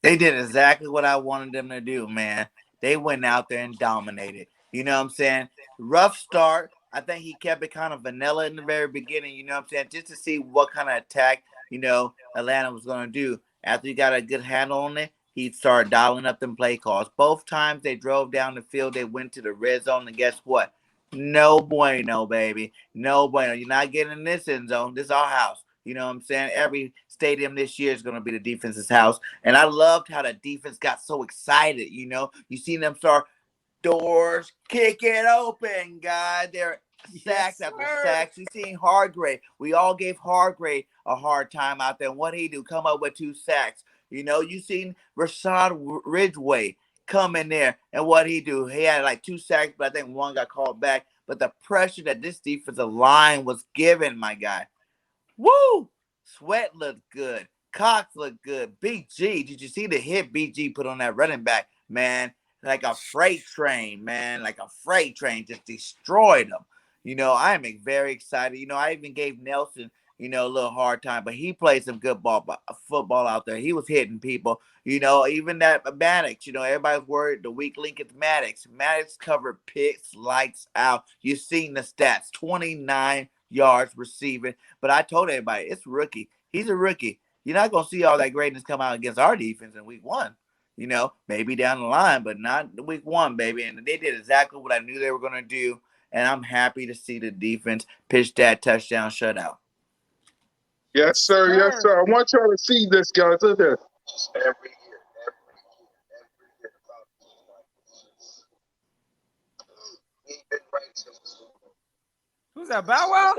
They did exactly what I wanted them to do, man. They went out there and dominated. You know what I'm saying? Rough start. I think he kept it kind of vanilla in the very beginning, you know what I'm saying? Just to see what kind of attack, Atlanta was going to do. After he got a good handle on it, he started dialing up them play calls. Both times they drove down the field, they went to the red zone, and guess what? No bueno, baby. No bueno. You're not getting in this end zone. This is our house. You know what I'm saying? Every stadium this year is going to be the defense's house. And I loved how the defense got so excited, You seen them start doors kick it open, God. They're sacks after sacks. You seen Hargrave. We all gave Hargrave a hard time out there. And what he do? Come up with 2 sacks. You seen Rashad Ridgeway come in there, and what he do? He had like 2 sacks, but I think 1 got called back. But the pressure that this defensive line was given, my guy. Woo! Sweat looked good. Cox looked good. BG, did you see the hit BG put on that running back, man? Like a freight train, man. Like a freight train, just destroyed them. I am very excited. I even gave Nelson, a little hard time, but he played some good football out there. He was hitting people. Even that Maddox, everybody's worried the weak link is Maddox. Maddox covered picks, lights out. You've seen the stats, 29 yards receiving. But I told everybody, it's rookie. He's a rookie. You're not going to see all that greatness come out against our defense in week 1. Maybe down the line, but not week 1, baby. And they did exactly what I knew they were going to do. And I'm happy to see the defense pitch that touchdown shutout. Yes, sir. Yes, sir. I want y'all to see this, guys. Look at this. Every year. We've been right since the Super Bowl. Who's that, Bow Wow?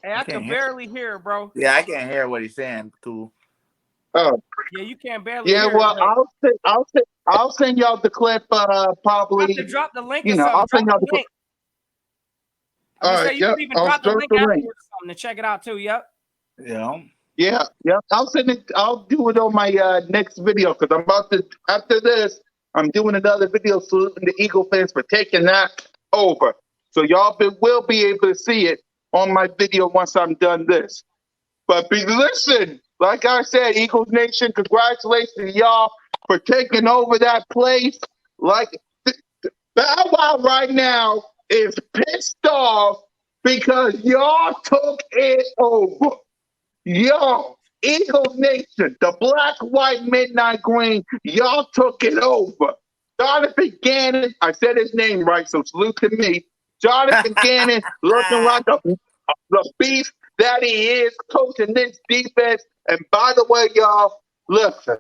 Hey, I can barely hear, bro. Yeah, I can't hear what he's saying. Cool. Oh, Yeah, you can't barely yeah. hear. Well, I'll send y'all the clip. Probably. You have to drop the link. I'll send y'all the clip. All right. You can even drop the link afterwards or something to check it out too. Yep. Yeah. Yeah. I'll send it. I'll do it on my next video because I'm about to. After this, I'm doing another video saluting the Eagle fans for taking that over. So y'all will be able to see it on my video once I'm done this. But listen, like I said, Eagles Nation, congratulations to y'all for taking over that place. Like Bow Wow right now is pissed off because y'all took it over. Y'all, Eagles Nation, the black, white, midnight green, y'all took it over. Jonathan Gannon, I said his name right, so salute to me. Jonathan Gannon looking like the beast that he is, coaching this defense. And by the way, y'all, listen,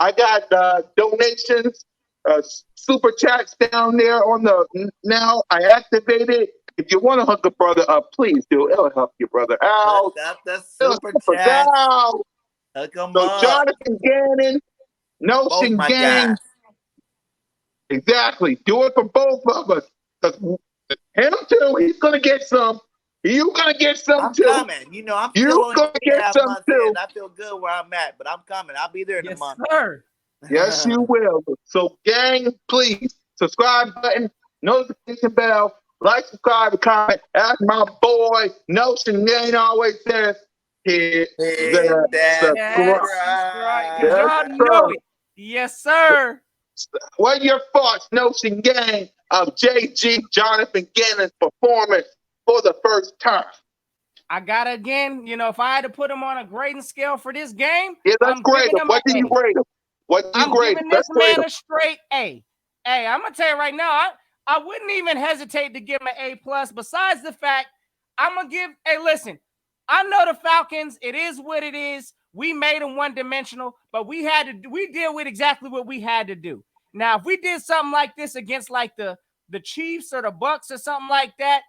I got donations, super chats down there on the now. I activated. If you want to hook a brother up, please do. It'll help your brother out. That's the super chat. Hook him up. Jonathan Gannon, Notion Gang. Guys. Exactly. Do it for both of us. Him too. He's gonna get some. You gonna get some I'm too. Coming. I'm still gonna get some too. I feel good where I'm at, but I'm coming. I'll be there in a month. Sir. Yes, you will. So, gang, please subscribe button, notification bell, like, subscribe, comment. As my boy Notion Gang always says, hit Hit the that subscribe. Yes, right. Because subscribe. Yes, y'all know sir. it. Yes, sir. What are your thoughts, Notion Gang, of JG Jonathan Gannon's performance for the first time? I got to again, if I had to put him on a grading scale for this game, Yeah, let's I'm grade giving him. him What do an you A. grade him? What do you I'm grade him? giving this Let's grade man him. a straight A. Hey, I'm gonna tell you right now, I wouldn't even hesitate to give him an A plus. Besides the fact, I'm gonna give. Hey, listen, I know the Falcons. It is what it is. We made them one dimensional, but we deal with exactly what we had to do. Now, if we did something like this against like the Chiefs or the Bucks or something like that,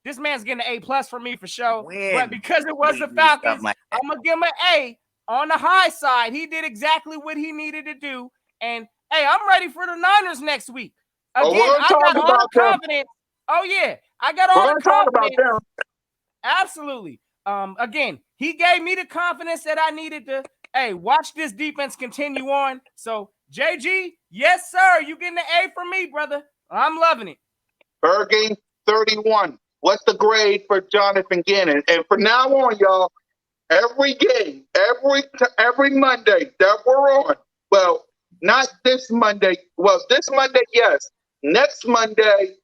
this man's getting an A plus for me for sure. But When because it was we the do Falcons, something like that. I'm gonna give him an A. On the high side, he did exactly what he needed to do. And hey, I'm ready for the Niners next week. Oh, we're Again, going to I talk got all the about them. confidence. Oh, yeah. I got We're all going the to talk about confidence. them. Absolutely. Again, he gave me the confidence that I needed to, hey, watch this defense continue on. So, JG, yes, sir. You getting the A from me, brother. I'm loving it. Per game 31. What's the grade for Jonathan Gannon? And from now on, y'all, every game, every Monday that we're on, well, not this Monday. Well, this Monday, yes. Next Monday,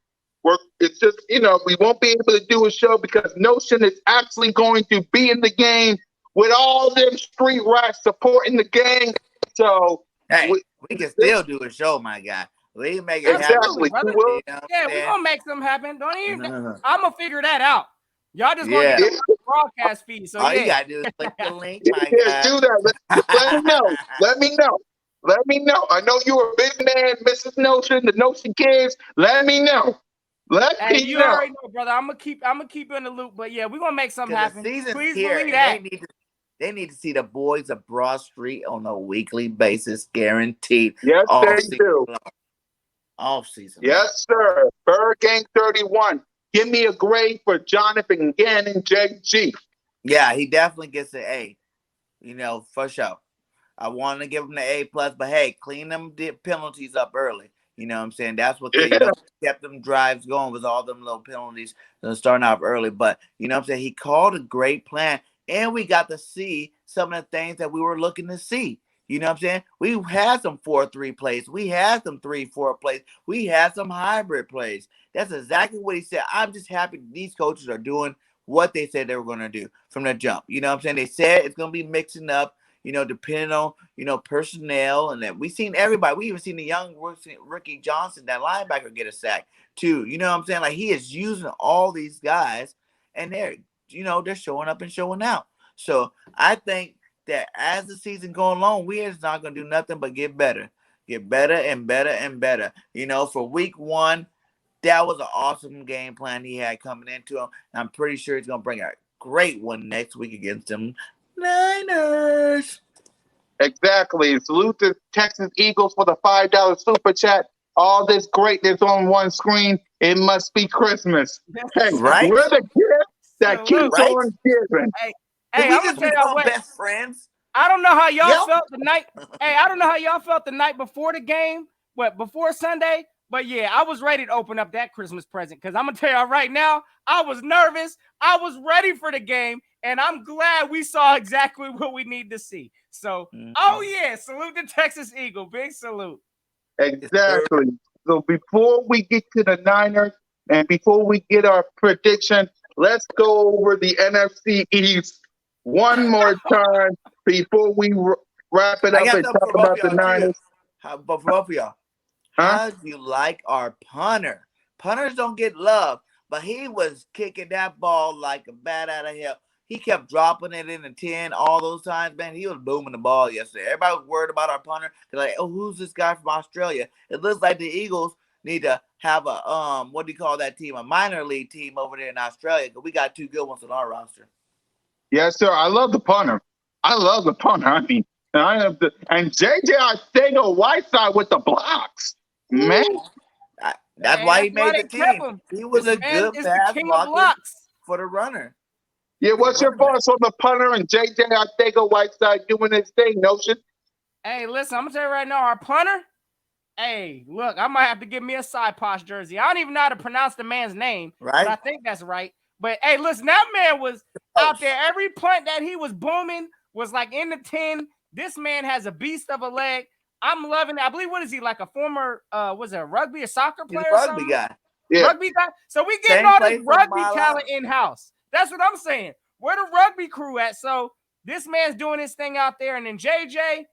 it's just, we won't be able to do a show because Notion is actually going to be in the game with all them street rats supporting the gang. So, Hey, we can still do a show, my guy. We can make it happen. Absolutely, brother. we will. You know what Yeah, I'm we're saying? going to make something happen. Don't even, Uh-huh. I'm going to figure that out. Y'all just going to Yeah. get the broadcast feed. So, All you yeah. gotta do is click the link, my Yeah, guy. do that. Let me know. Let me know. Let me know. I know you're a big man, Mrs. Notion, the Notion kids. Let me know. Let Hey, me you know. already know, brother. I'm gonna keep you in the loop. But yeah, we're gonna make something Because the happen. season's Please here, believe and that. they need to see the boys of Broad Street on a weekly basis, guaranteed. Yes, All they season do. long. All season. Yes, sir. Bird Gang 31. Give me a grade for Jonathan Gannon, JG. Yeah, he definitely gets an A. For sure. I wanted to give him the A plus, but hey, clean them penalties up early. You know what I'm saying? That's what Yeah. kept them drives going, was all them little penalties starting off early. But you know what I'm saying? He called a great plan, and we got to see some of the things that we were looking to see. You know what I'm saying? We had some 4-3 plays. We had some 3-4 plays. We had some hybrid plays. That's exactly what he said. I'm just happy these coaches are doing what they said they were going to do from the jump. You know what I'm saying? They said it's going to be mixing up, depending on, personnel. And then we seen everybody. We even seen the young Ricky Johnson, that linebacker, get a sack too. You know what I'm saying? Like, he is using all these guys, and they're showing up and showing out. So I think that as the season going along, we are not going to do nothing but get better and better and better. For week 1, that was an awesome game plan he had coming into him. I'm pretty sure he's going to bring a great one next week against them Niners. Exactly. Salute to Texas Eagles for the $5 super chat. All this greatness on one screen. It must be Christmas. Hey, Right? we're the gift that Salute. keeps Right? on giving. Hey, Did I'm we gonna just tell y'all become what. best friends? I don't know how y'all Yep. felt the night. Hey, I don't know how y'all felt the night before the game, before Sunday. But yeah, I was ready to open up that Christmas present because I'm gonna tell y'all right now, I was nervous. I was ready for the game, and I'm glad we saw exactly what we need to see. So, oh yeah, salute the Texas Eagle, big salute. Exactly. So before we get to the Niners and before we get our prediction, let's go over the NFC East one more time before we wrap it I up got and something talk for both about of the y'all too. Niners. But for both of y'all, Huh? how do you like our punter? Punters don't get love, but he was kicking that ball like a bat out of hell. He kept dropping it in the 10 all those times, man. He was booming the ball yesterday. Everybody was worried about our punter. They're like, oh, who's this guy from Australia? It looks like the Eagles need to have a what do you call that team? A minor league team over there in Australia, because we got 2 good ones on our roster. Yes, sir. I love the punter. I mean, and JJ Arcega-Whiteside with the blocks. Man, That's why he made the they kept team. him. He was This a man good is the pass king of blocker blocks. for the runner. yeah, what's your thoughts on the punter and JJ Arcega-Whiteside doing his thing, Notion? Hey, listen, I'm gonna tell you right now, our punter. Hey, look, I might have to give me a side posh jersey. I don't even know how to pronounce the man's name, but Right? I think that's right. But hey, listen, that man was out there. Every punt that he was booming was like in the 10. This man has a beast of a leg. I'm loving it. I believe, what is he, like a former was it a rugby or soccer He's player a or rugby something? guy. Yeah, Rugby guy. So we getting Same all place this for rugby Mile talent High. in-house. That's what I'm saying. Where the rugby crew at? So this man's doing his thing out there. And then JJ,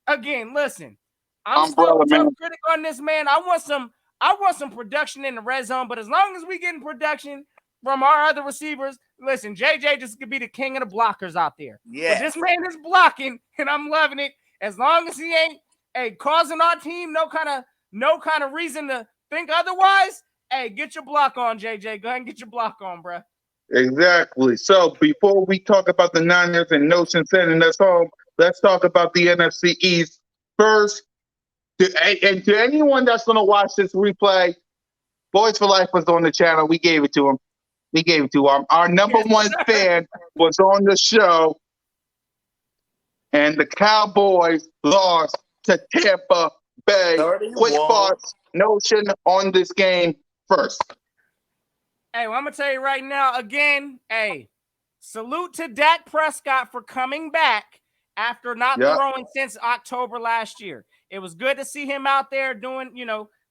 again, listen, I'm still umbrella a tough man. critic on this man. I want some production in the red zone, but as long as we getting production from our other receivers, listen, JJ just could be the king of the blockers out there. Yes. But this man is blocking, and I'm loving it. As long as he ain't causing our team no kind of reason to think otherwise, hey, get your block on, JJ. Go ahead and get your block on, bro. Exactly. So before we talk about the Niners and Notion sending us home, let's talk about the NFC East first. And to anyone that's going to watch this replay, Boyz4Life was on the channel. We gave it to him. Our number one fan was on the show, and the Cowboys lost to Tampa Bay. 31. Quick thoughts, Notion on this game first. Hey, well, I'm going to tell you right now, again, hey, salute to Dak Prescott for coming back after not throwing since October last year. It was good to see him out there doing,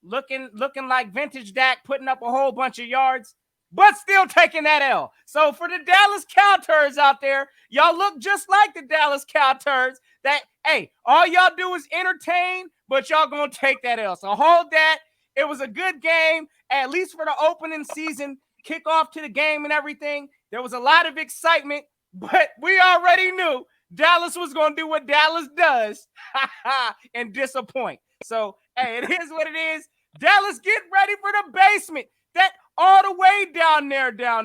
looking like vintage Dak, putting up a whole bunch of yards, but still taking that L. So for the Dallas Cowturds out there, y'all look just like the Dallas Cowturds that, hey, all y'all do is entertain, but y'all going to take that L. So hold that. It was a good game, at least for the opening season, kickoff to the game and everything. There was a lot of excitement, but we already knew Dallas was going to do what Dallas does and disappoint. So, hey, it is what it is. Dallas, get ready for the basement. That all the way down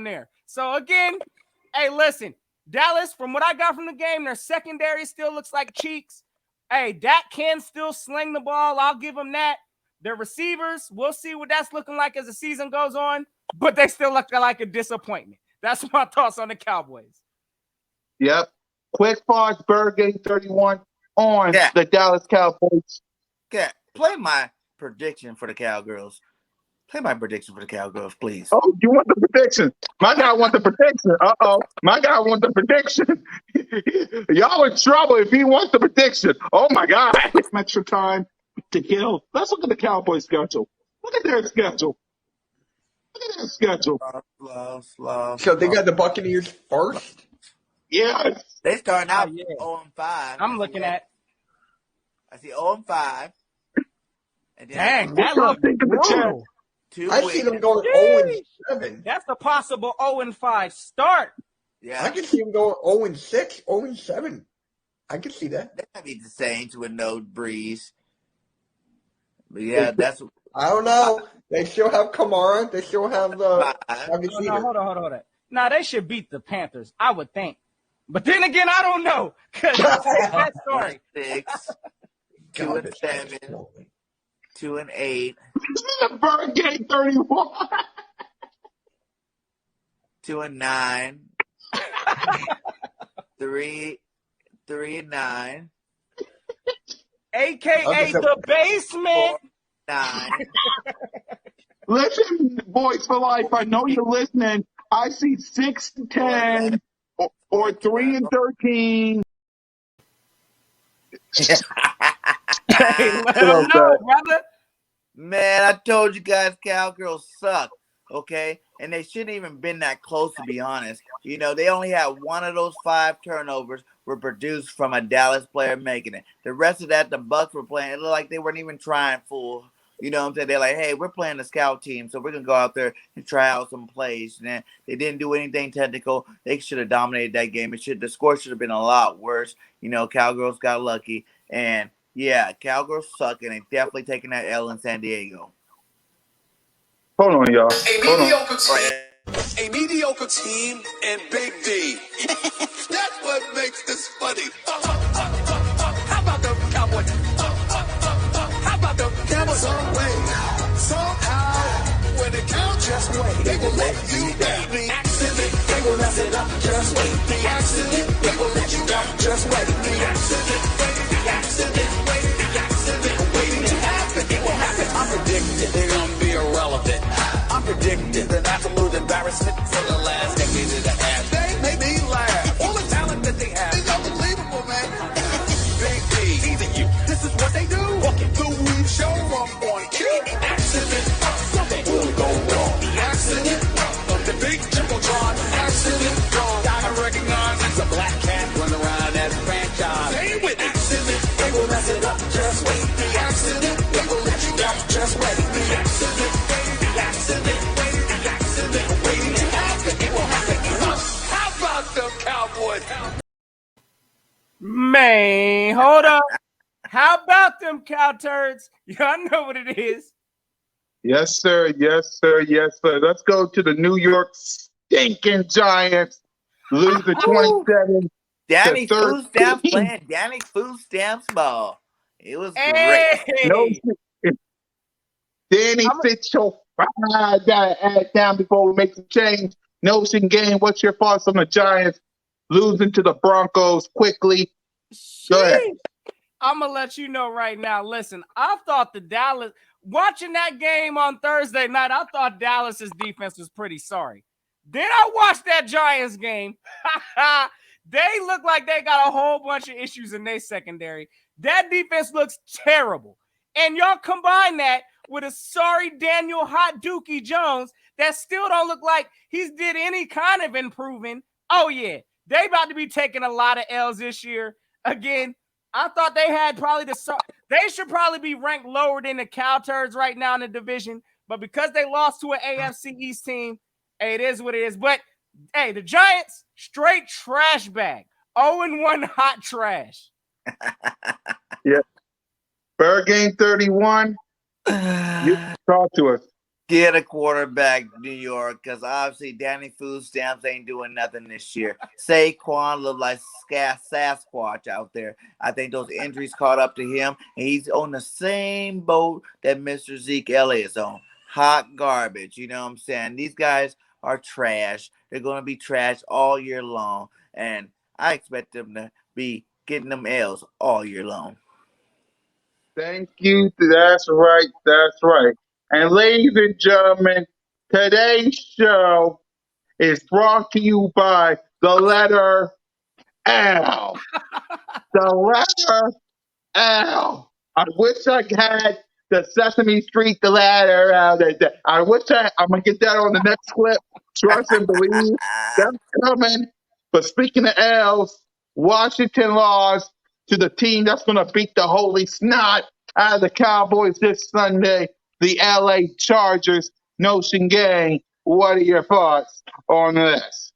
there. So, again, hey, listen, Dallas, from what I got from the game, their secondary still looks like cheeks. Hey, Dak can still sling the ball. I'll give them that. Their receivers, we'll see what that's looking like as the season goes on, but they still look like a disappointment. That's my thoughts on the Cowboys. Yep. Quick pause, Bird Game 31 on the Dallas Cowboys. Yeah. Play my prediction for the Cowgirls. Please. Oh, you want the prediction? My guy wants the prediction. Uh-oh. My guy wants the prediction. Y'all in trouble if he wants the prediction. Oh, my God. Extra time to kill. Let's look at the Cowboys' schedule. Look at their schedule. Slow. So they got the Buccaneers first? Yes. They starting out 0-5. I'm looking at. I see 0-5. And then Dang, What that y'all looks think of the chat? brutal. 2 I wins. see them going 0-7. That's a possible 0-5 start. Yeah. I can see them going 0-6, 0-7. I can see that. They might be the Saints with no Breeze. But yeah, that's. I don't know. They still have Kamara. They still have No, hold on. Now, they should beat the Panthers, I would think. But then again, I don't know. Because that story. 6, 2-7, 2-8, This is a Bird Game 31. 2-9, 3-9, AKA the basement. 9. Listen, Boyz4Life, I know you're listening. I see 6-10 or 3-13. Hey, let them know, brother. Man, I told you guys Cowgirls suck, okay? And they shouldn't even been that close, to be honest. They only had one of those 5 turnovers were produced from a Dallas player making it. The rest of that, the Bucs were playing. It looked like they weren't even trying full. You know what I'm saying? They're like, hey, we're playing the scout team, so we're going to go out there and try out some plays. And then they didn't do anything technical. They should have dominated that game. The score should have been a lot worse. Cowgirls got lucky. And, yeah, Cowgirls suck, and they definitely taking that L in San Diego. Hold on, y'all. A mediocre team and Big D. That's what makes this funny. How about the Cowboys? How about the Cowboys? Some way, somehow, when they count, just wait. They will let you down. The accident, they will mess it up. Just wait. The accident, they will let you down. Just wait. The accident, addicted. An absolute embarrassment for the last decade and a half. They make me laugh. All the talent that they have is unbelievable, man. Big D, teasing you. This is what they do. Walking through we show up on cue. Accident, something will go wrong. The accident of the big Jumbotron. Accident, wrong. Gotta recognize it's a black cat run around as a franchise. Say with accident, they will mess it up. Just wait. The accident, they will let you down. Just wait. The accident, the accident, the accident, waiting to happen. It will happen. How about them Cowboys? Man, hold up. How about them cow turds? Y'all know what it is. Yes, sir. Yes, sir. Yes, sir. Let's go to the New York stinking Giants. Losing 27 Danny to Food Stamps 13. playing Danny Food Stamps ball. It was great. Hey, No, Danny, sit your I gotta add down before we make the change. Notion game. What's your thoughts on the Giants losing to the Broncos quickly? Go ahead. I'm gonna let you know right now. Listen, I thought the Dallas watching that game on Thursday night, I thought Dallas's defense was pretty sorry. Then I watched that Giants game. They look like they got a whole bunch of issues in their secondary. That defense looks terrible. And y'all combine that with a sorry Daniel Hot Dookie Jones that still don't look like he's did any kind of improving. Oh, yeah. They about to be taking a lot of L's this year. Again, I thought they had probably they should probably be ranked lower than the Cow Turds right now in the division. But because they lost to an AFC East team, hey, it is what it is. But, hey, the Giants, straight trash bag. 0-1 hot trash. Yeah. Bird game 31. You talk to us. Get a quarterback, New York, because obviously Danny Food Stamps ain't doing nothing this year. Saquon look like Sasquatch out there. I think those injuries caught up to him, and he's on the same boat that Mr. Zeke Elliott is on. Hot garbage, you know what I'm saying? These guys are trash. They're going to be trash all year long, and I expect them to be getting them L's all year long. Thank you. That's right. That's right. And ladies and gentlemen, today's show is brought to you by the letter L. The letter L. I wish I had the Sesame Street, the letter L. I'm going to get that on the next clip. Trust and believe. That's coming. But speaking of L's, Washington lost to the team that's going to beat the holy snot out of the Cowboys this Sunday, the LA Chargers. Notion Gang, what are your thoughts on this?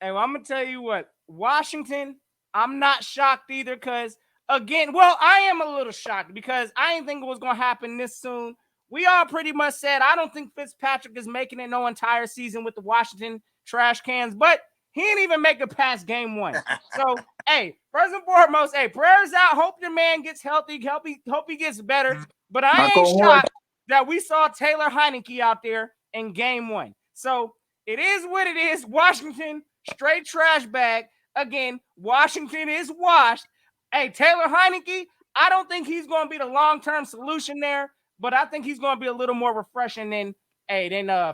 Hey, well, I'm going to tell you what. Washington, I'm not shocked either because, again, well, I am a little shocked because I didn't think it was going to happen this soon. We all pretty much said I don't think Fitzpatrick is making it no entire season with the Washington trash cans, but he didn't even make it past game one. So, hey, first and foremost, hey, prayers out. Hope your man gets healthy. Hope he gets better. But I ain't shocked that we saw Taylor Heineke out there in game one. So it is what it is. Washington, straight trash bag. Again, Washington is washed. Hey, Taylor Heineke, I don't think he's going to be the long-term solution there, but I think he's going to be a little more refreshing than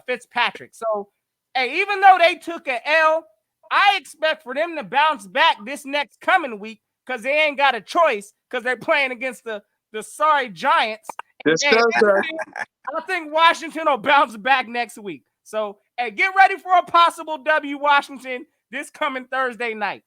Fitzpatrick. So, hey, even though they took an L, I expect for them to bounce back this next coming week because they ain't got a choice because they're playing against the sorry Giants. I think Washington will bounce back next week. So, hey, get ready for a possible W, Washington, this coming Thursday night.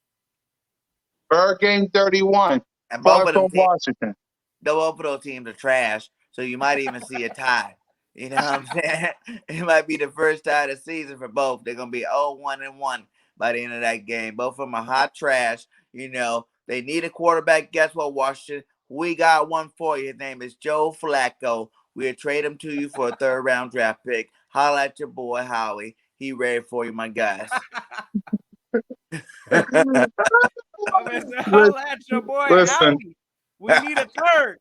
Bird game 31. And both of Washington. Both of those teams are trash, so you might even see a tie. You know what I'm saying? It might be the first tie of the season for both. They're going to be 0-1-1 by the end of that game. Both of them are hot trash. You know, they need a quarterback. Guess what, Washington? We got one for you. His name is Joe Flacco. We'll trade him to you for a third-round draft pick. Holla at your boy, Howie. He ready for you, my guys. Holla at your boy, Howie. We need a third.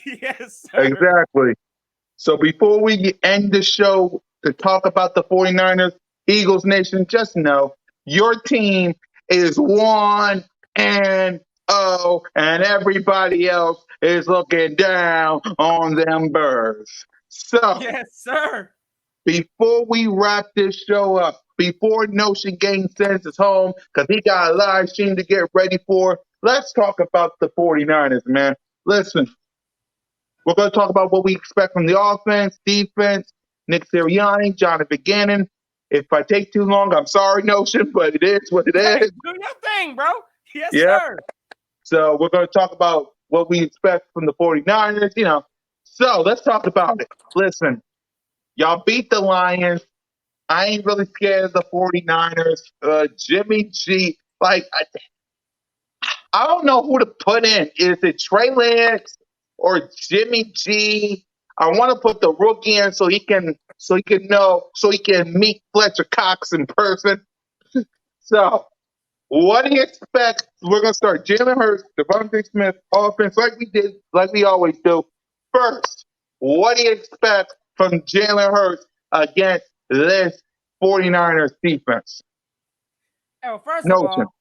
Yes, sir. Exactly. So before we end the show to talk about the 49ers, Eagles Nation, just know your team is 1-0 and everybody else is looking down on them birds. So yes, sir. before we wrap this show up, before Notion Gang sends us home, because he got a live stream to get ready for, let's talk about the 49ers, man. Listen, we're going to talk about what we expect from the offense, defense, Nick Sirianni, Jonathan Gannon. If I take too long, I'm sorry, Notion, but it is what it Hey, is. do your thing, bro. Yes, Yeah. sir. So we're going to talk about what we expect from the 49ers, So let's talk about it. Listen, y'all beat the Lions. I ain't really scared of the 49ers. Jimmy G, I don't know who to put in. Is it Trey Lance or Jimmy G? I want to put the rookie in so he can meet Fletcher Cox in person. So what do you expect? We're gonna start Jalen Hurts, Devontae Smith, offense like we always do. First, what do you expect from Jalen Hurts against this 49ers defense? Oh, first of Notion. all,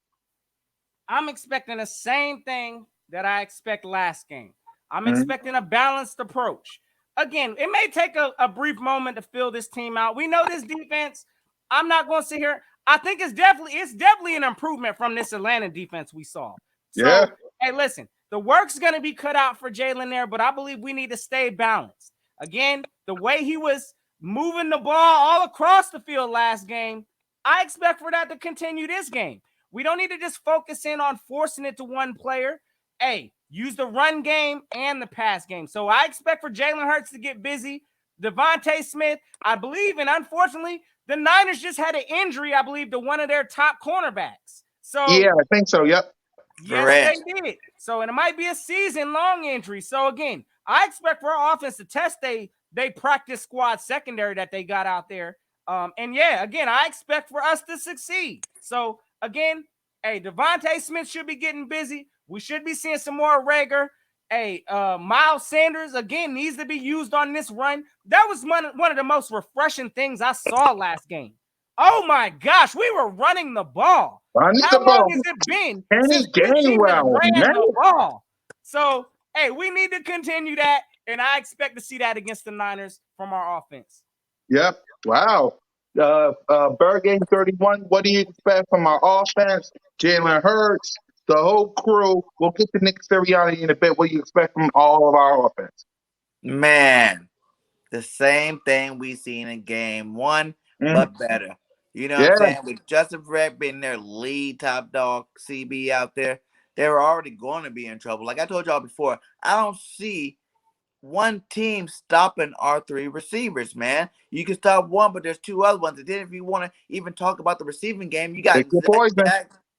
I'm expecting the same thing that I expect last game. I'm expecting a balanced approach. Again, it may take a brief moment to fill this team out. We know this defense. I'm not going to sit here. I think it's definitely an improvement from this Atlanta defense we saw. So, Yeah. hey, listen, the work's going to be cut out for Jalen there, but I believe we need to stay balanced. Again, the way he was moving the ball all across the field last game, I expect for that to continue this game. We don't need to just focus in on forcing it to one player. Hey, use the run game and the pass game. So I expect for Jalen Hurts to get busy. Devontae Smith, I believe, and unfortunately, the Niners just had an injury, I believe, to one of their top cornerbacks. So Yeah, I think so. Yep. yes, Correct. they did. So, and it might be a season-long injury. So again, I expect for our offense to test they practice squad secondary that they got out there. And yeah, again, I expect for us to succeed. So again, hey, Devontae Smith should be getting busy. We should be seeing some more Rager. Hey, Miles Sanders again needs to be used on this run. That was one of the most refreshing things I saw last game. Oh my gosh, we were running the ball. I need How the long ball. has it been Kenny since this team has Gainwell, ran man. the ball? So, hey, we need to continue that, and I expect to see that against the Niners from our offense. Yep. Wow. Bird Game 31, what do you expect from our offense? Jalen Hurts, the whole crew. We'll get to Nick Sirianni in a bit. What do you expect from all of our offense? Man, the same thing we seen in game one, Mm, but better. You know what yeah, I'm saying? With Justin Fred being their lead top dog CB out there, they were already going to be in trouble. Like I told y'all before, I don't see one team stopping our three receivers, man. You can stop one, but there's two other ones. And then if you want to even talk about the receiving game, you got pick your poison.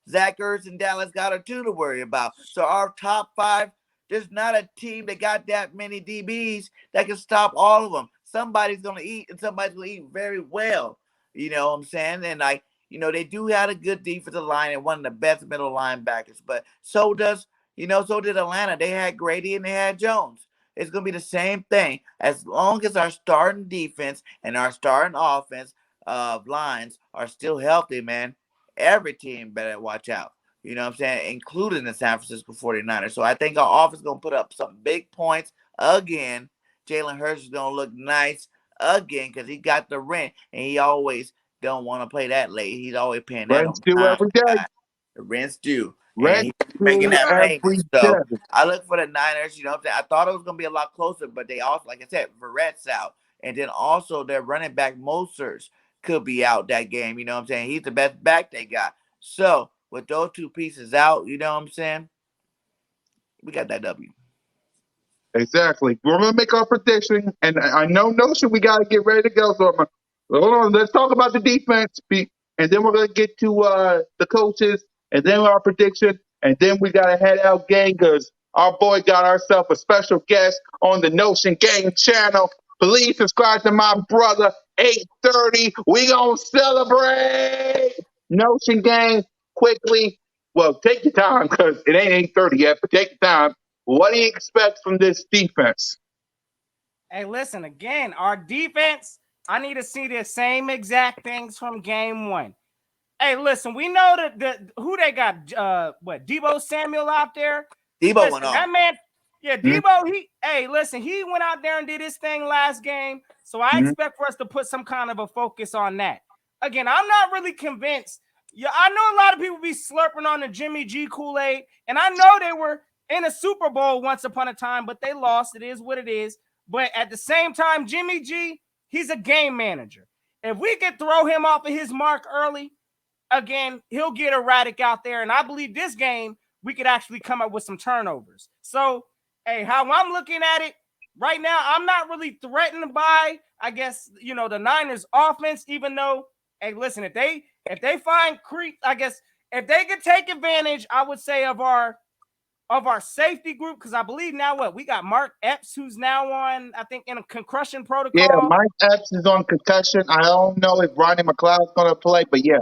Zach Ertz and Dallas Goedert two to worry about. So our top five, there's not a team that got that many DBs that can stop all of them. Somebody's gonna eat, and somebody's gonna eat very well. You know what I'm saying? And they do have a good defensive line and one of the best middle linebackers. But so did Atlanta. They had Grady and they had Jones. It's going to be the same thing. As long as our starting defense and our starting offense lines are still healthy, man, every team better watch out. You know what I'm saying? Including the San Francisco 49ers. So I think our offense is going to put up some big points again. Jalen Hurts is going to look nice again because he got the rent and he always don't want to play that late. He's always paying that Rents on due time. every day. The rent's due. And Rents he's making due that every payment. So day. I look for the Niners, you know what I'm saying? I thought it was gonna be a lot closer, but they also, like I said, Verrett's out. And then also their running back Mostert could be out that game, you know what I'm saying? He's the best back they got. So with those two pieces out, you know what I'm saying? We got that W. Exactly. We're gonna make our prediction, and I know Notion. We gotta get ready to go. So hold on. Let's talk about the defense, and then we're gonna get to the coaches, and then our prediction, and then we gotta head out, gang, because our boy got ourselves a special guest on the Notion Gang channel. Please subscribe to my brother. 8:30. We gonna celebrate Notion Gang quickly. Well, take your time because it ain't 8:30 yet, but take your time. What do you expect from this defense? Hey, listen, again, our defense, I need to see the same exact things from game one. Hey, listen, we know that who they got, Debo Samuel out there. Debo Listen, went that off. man, Yeah, Mhm. Debo, listen, he went out there and did his thing last game. So I Mhm. expect for us to put some kind of a focus on that. Again, I'm not really convinced. Yeah, I know a lot of people be slurping on the Jimmy G Kool-Aid, and I know they were in a Super Bowl once upon a time, but they lost. It is what it is. But at the same time, Jimmy G, he's a game manager. If we could throw him off of his mark early, again, he'll get erratic out there. And I believe this game, we could actually come up with some turnovers. So, hey, how I'm looking at it right now, I'm not really threatened by, I guess, the Niners offense, even though, hey, listen, if they find creep, I guess if they could take advantage, I would say of our safety group, because I believe now we got Mark Epps, who's now on, I think, in a concussion Yeah, protocol. Mike Epps is on concussion. I don't know if Ronnie McLeod's going to play, but yeah.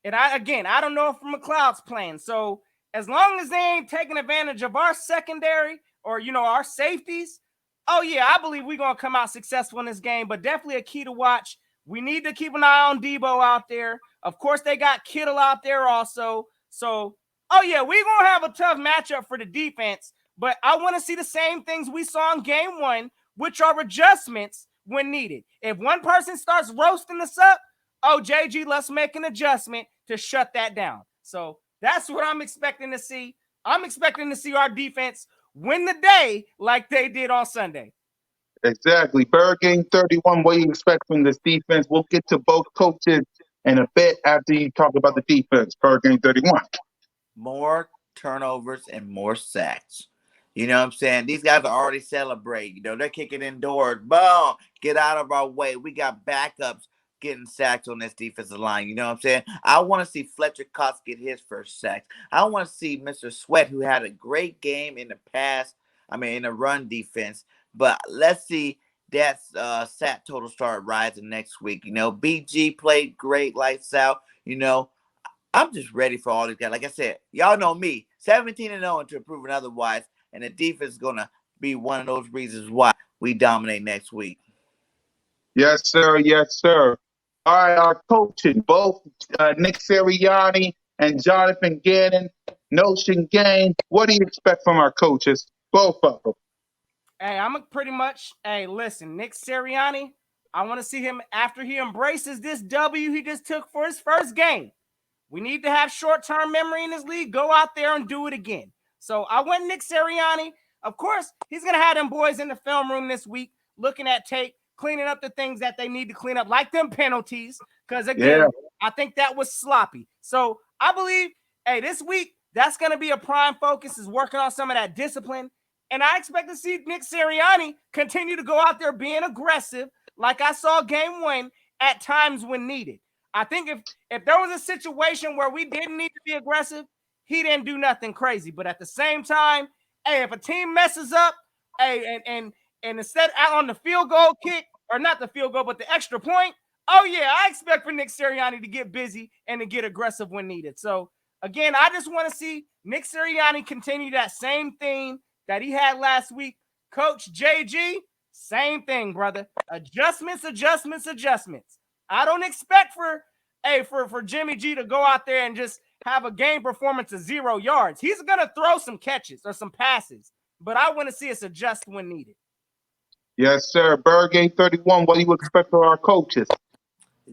And I don't know if McLeod's playing. So as long as they ain't taking advantage of our secondary or our safeties, oh yeah, I believe we're gonna come out successful in this game. But definitely a key to watch. We need to keep an eye on Debo out there. Of course, they got Kittle out there also. So, oh yeah, we're gonna have a tough matchup for the defense. But I want to see the same things we saw in game one, which are adjustments when needed. If one person starts roasting us up, oh, JG, let's make an adjustment to shut that down. So that's what I'm expecting to see. I'm expecting to see our defense win the day like they did on Sunday. Exactly. Bird Game 31, what do you expect from this defense? We'll get to both coaches in a bit after you talk about the defense. Bird Game 31. More turnovers and more sacks. You know what I'm saying? These guys are already celebrating. They're kicking indoors. Boom! Get out of our way. We got backups getting sacks on this defensive line. You know what I'm saying? I want to see Fletcher Cox get his first sack. I want to see Mr. Sweat, who had a great game in the past. I mean, in the run defense. But let's see that sack total start rising next week. BG played great, lights out. I'm just ready for all these guys. Like I said, y'all know me, 17-0 until proven otherwise, and the defense is gonna be one of those reasons why we dominate next week. Yes, sir. Yes, sir. All right, our coaches, both Nick Sirianni and Jonathan Gannon, Notion Game. What do you expect from our coaches? Both of them. Hey, I'm pretty much, listen, Nick Sirianni, I want to see him after he embraces this W he just took for his first game. We need to have short-term memory in this league. Go out there and do it again. So I went Nick Sirianni. Of course, he's going to have them boys in the film room this week looking at tape, cleaning up the things that they need to clean up, like them penalties, because, Yeah. again, I think that was sloppy. So I believe, this week, that's going to be a prime focus, is working on some of that discipline. And I expect to see Nick Sirianni continue to go out there being aggressive, like I saw game one, at times when needed. I think if there was a situation where we didn't need to be aggressive, he didn't do nothing crazy. But at the same time, if a team messes up, and instead on the field goal kick, or not the field goal, but the extra point, oh yeah, I expect for Nick Sirianni to get busy and to get aggressive when needed. So again, I just want to see Nick Sirianni continue that same theme that he had last week. Coach JG, same thing, brother. Adjustments, adjustments, adjustments. I don't expect for Jimmy G to go out there and just have a game performance of 0 yards. He's going to throw some catches or some passes, but I want to see us adjust when needed. Yes, sir. Bird Game 31, what do you expect from our coaches?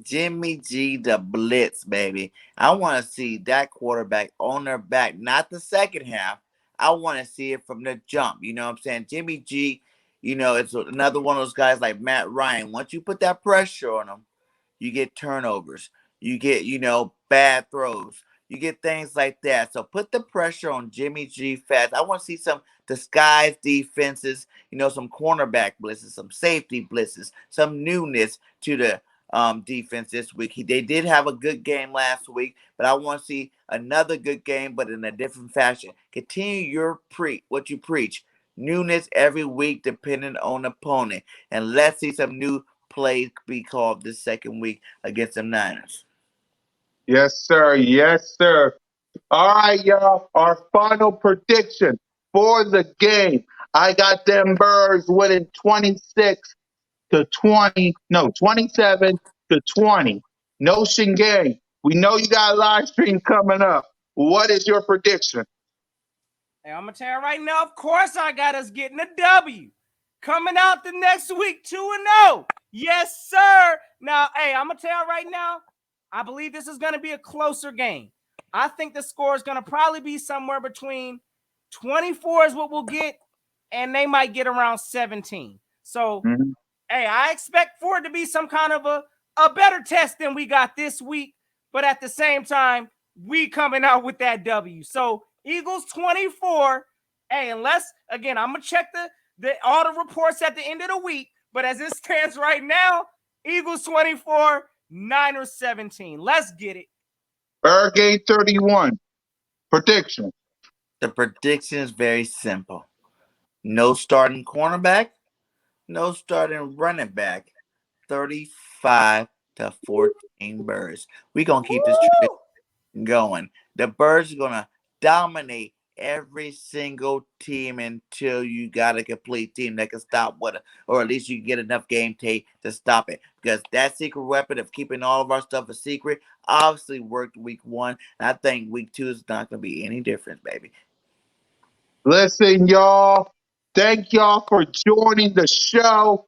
Jimmy G, the blitz, baby. I want to see that quarterback on their back, not the second half. I want to see it from the jump. You know what I'm saying? Jimmy G, it's another one of those guys like Matt Ryan. Once you put that pressure on him, you get turnovers. You get, bad throws. You get things like that. So put the pressure on Jimmy G fast. I want to see some disguised defenses, some cornerback blitzes, some safety blitzes, some newness to the defense this week. They did have a good game last week, but I want to see another good game, but in a different fashion. Continue what you preach. Newness every week, depending on opponent. And let's see some new plays be called this second week against the Niners. Yes, sir. Yes, sir. All right, y'all. Our final prediction for the game. I got them Birds winning 27 to 20. Notion Game. We know you got a live stream coming up. What is your prediction? Hey, I'm going to tell you right now, of course I got us getting a W. Coming out the next week, 2-0. Yes, sir. Now, hey, I'm going to tell you right now, I believe this is going to be a closer game. I think the score is going to probably be somewhere between 24 is what we'll get, and they might get around 17. So, hey, I expect for it to be some kind of a better test than we got this week. But at the same time, we coming out with that W. So, Eagles 24. Hey, unless, again, I'm going to check all the reports at the end of the week. But as it stands right now, Eagles 24, Niners 17. Let's get it. Bird game 31. Prediction. The prediction is very simple. No starting cornerback, no starting running back. 35-14 Birds. We're going to keep this tradition going. The Birds are going to dominate every single team until you got a complete team that can stop or at least you can get enough game tape to stop it. Because that secret weapon of keeping all of our stuff a secret obviously worked week 1. And I think week 2 is not going to be any different, baby. Listen, y'all. Thank y'all for joining the show.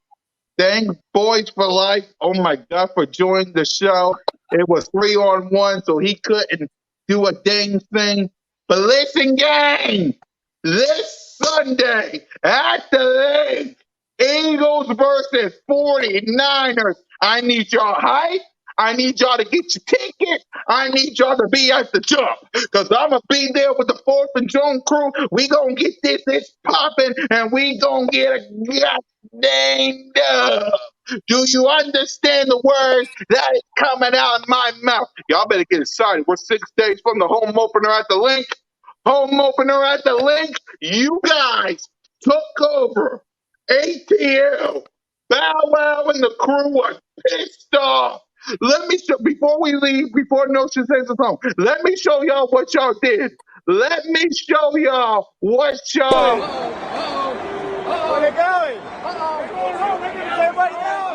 Thank Boyz4Life. Oh my God, for joining the show. It was 3-on-1, so he couldn't do a dang thing. But listen, gang, this Sunday at the lake, Eagles versus 49ers. I need y'all hype. I need y'all to get your ticket. I need y'all to be at the jump because I'm going to be there with the 4th and Joan crew. We going to get this popping and we going to get a goddamn dub. Do you understand the words that is coming out of my mouth? Y'all better get excited. We're 6 days from the home opener at the link. Home opener at the link. You guys took over. ATL. Bow Wow and the crew are pissed off. Let me show, before we leave, before Notion says us home, let me show y'all what y'all did. Let me show y'all what y'all. Where they going? Everybody going?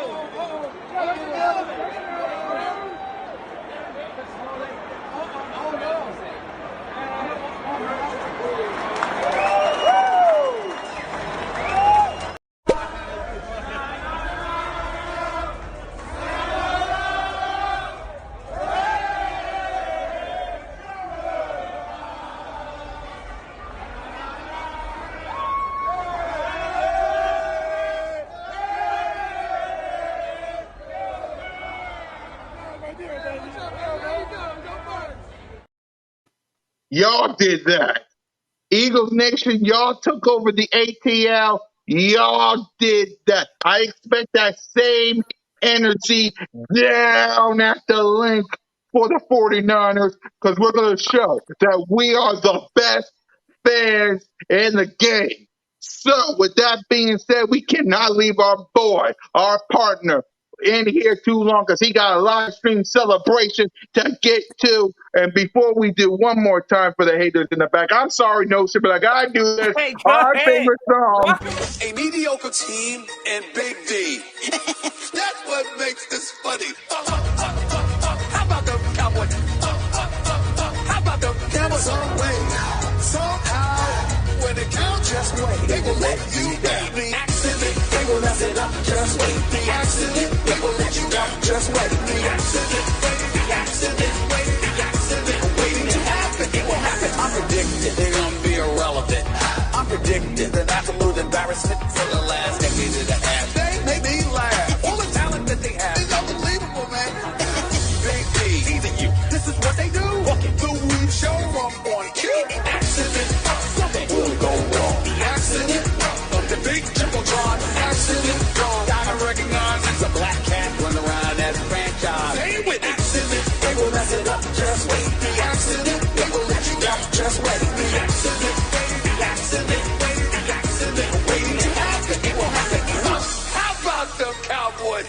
Y'all did that. Eagles Nation, y'all took over the ATL. Y'all did that. I expect that same energy down at the link for the 49ers because we're going to show that we are the best fans in the game. So, with that being said, we cannot leave our boy, our partner, in here too long because he got a live stream celebration to get to. And before we do, one more time for the haters in the back. I'm sorry, Notion, but I gotta do this. Hey, go Our ahead. favorite song. A mediocre team and Big D. That's what makes this funny. How about the Cowboys? How about the Cowboys on way? Somehow, when the count just wait, they will let you down. The accident, they will mess it up. Just wait. The accident, they will let you down. Just wait. The accident, the accident, the accident, waiting to happen. It will happen. I'm predicting they're gonna be irrelevant. I'm predicting an absolute embarrassment for the last decade and a half. They make me laugh. All the talent that they have is unbelievable, man. Big D, teasing you. This is what they do. The weed show up on cue. Accident, something will go wrong. The accident of the big Jumbotron. Accident, gotta recognize it's a black cat run around as a franchise. Say it with accident, they will mess it up. Just wait. The accident, they will let you down. Just wait. The accident, the accident, the accident, waiting to happen. It will happen. How about them Cowboys?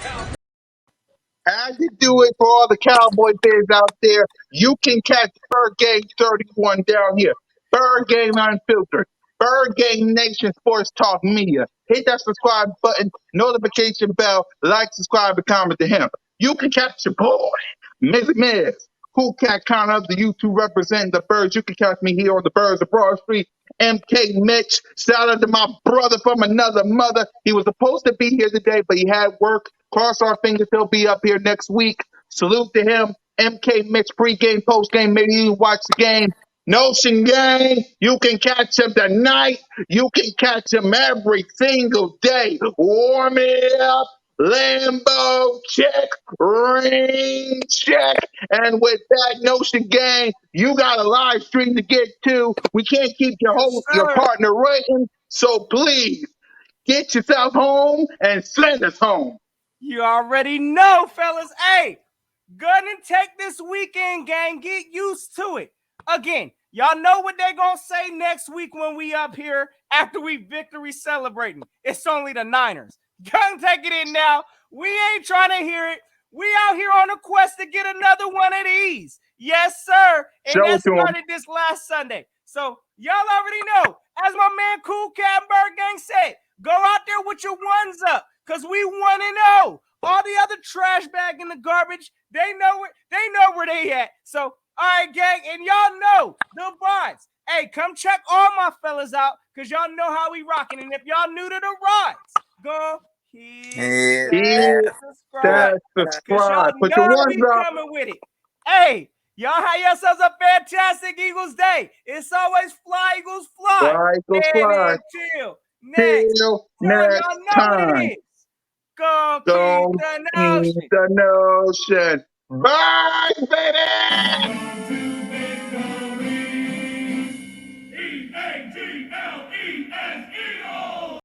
As you do it for all the Cowboy fans out there, you can catch Bird Game 31 down here. Bird Game Unfiltered. Bird Game Nation Sports Talk Media. Hit that subscribe button, notification bell, like, subscribe, and comment to him. You can catch your boy, Miz Miz, Cool Cat Connor of the U2 representing the Birds. You can catch me here on the Birds of Broad Street. MK Mitch, shout out to my brother from another mother. He was supposed to be here today, but he had work. Cross our fingers, he'll be up here next week. Salute to him. MK Mitch, pregame, postgame, maybe you watch the game. Notion Gang, you can catch him tonight. You can catch him every single day. Warm it up. Lambo check, ring check. And with that Notion Gang, you got a live stream to get to. We can't keep your host, your sir. partner waiting. So please get yourself home and send us home. You already know, fellas. Hey, go ahead and take this weekend, gang. Get used to it. Again, y'all know what they're going to say next week when we up here after we victory celebrating. It's only the Niners. Go and take it in now. We ain't trying to hear it. We out here on a quest to get another one of these. Yes, sir. And Show it that to 'em. started this last Sunday. So y'all already know. As my man Cool Cat Bird Gang said, go out there with your ones up, because we 1-0. All the other trash bag in the garbage, they know where they at. So, all right, gang, and y'all know the vibes. Hey, come check all my fellas out, because y'all know how we rocking. And if y'all new to the rides, go hit that subscribe. Because y'all Subscribe. Put your know ones we up. coming with it. Hey, y'all have yourselves a fantastic Eagles day. It's always fly, Eagles, fly. Fly, Eagles, And fly. until next Till time, next y'all know what time. it is. Go Don't keep the keep notion. the notion. Bye, baby!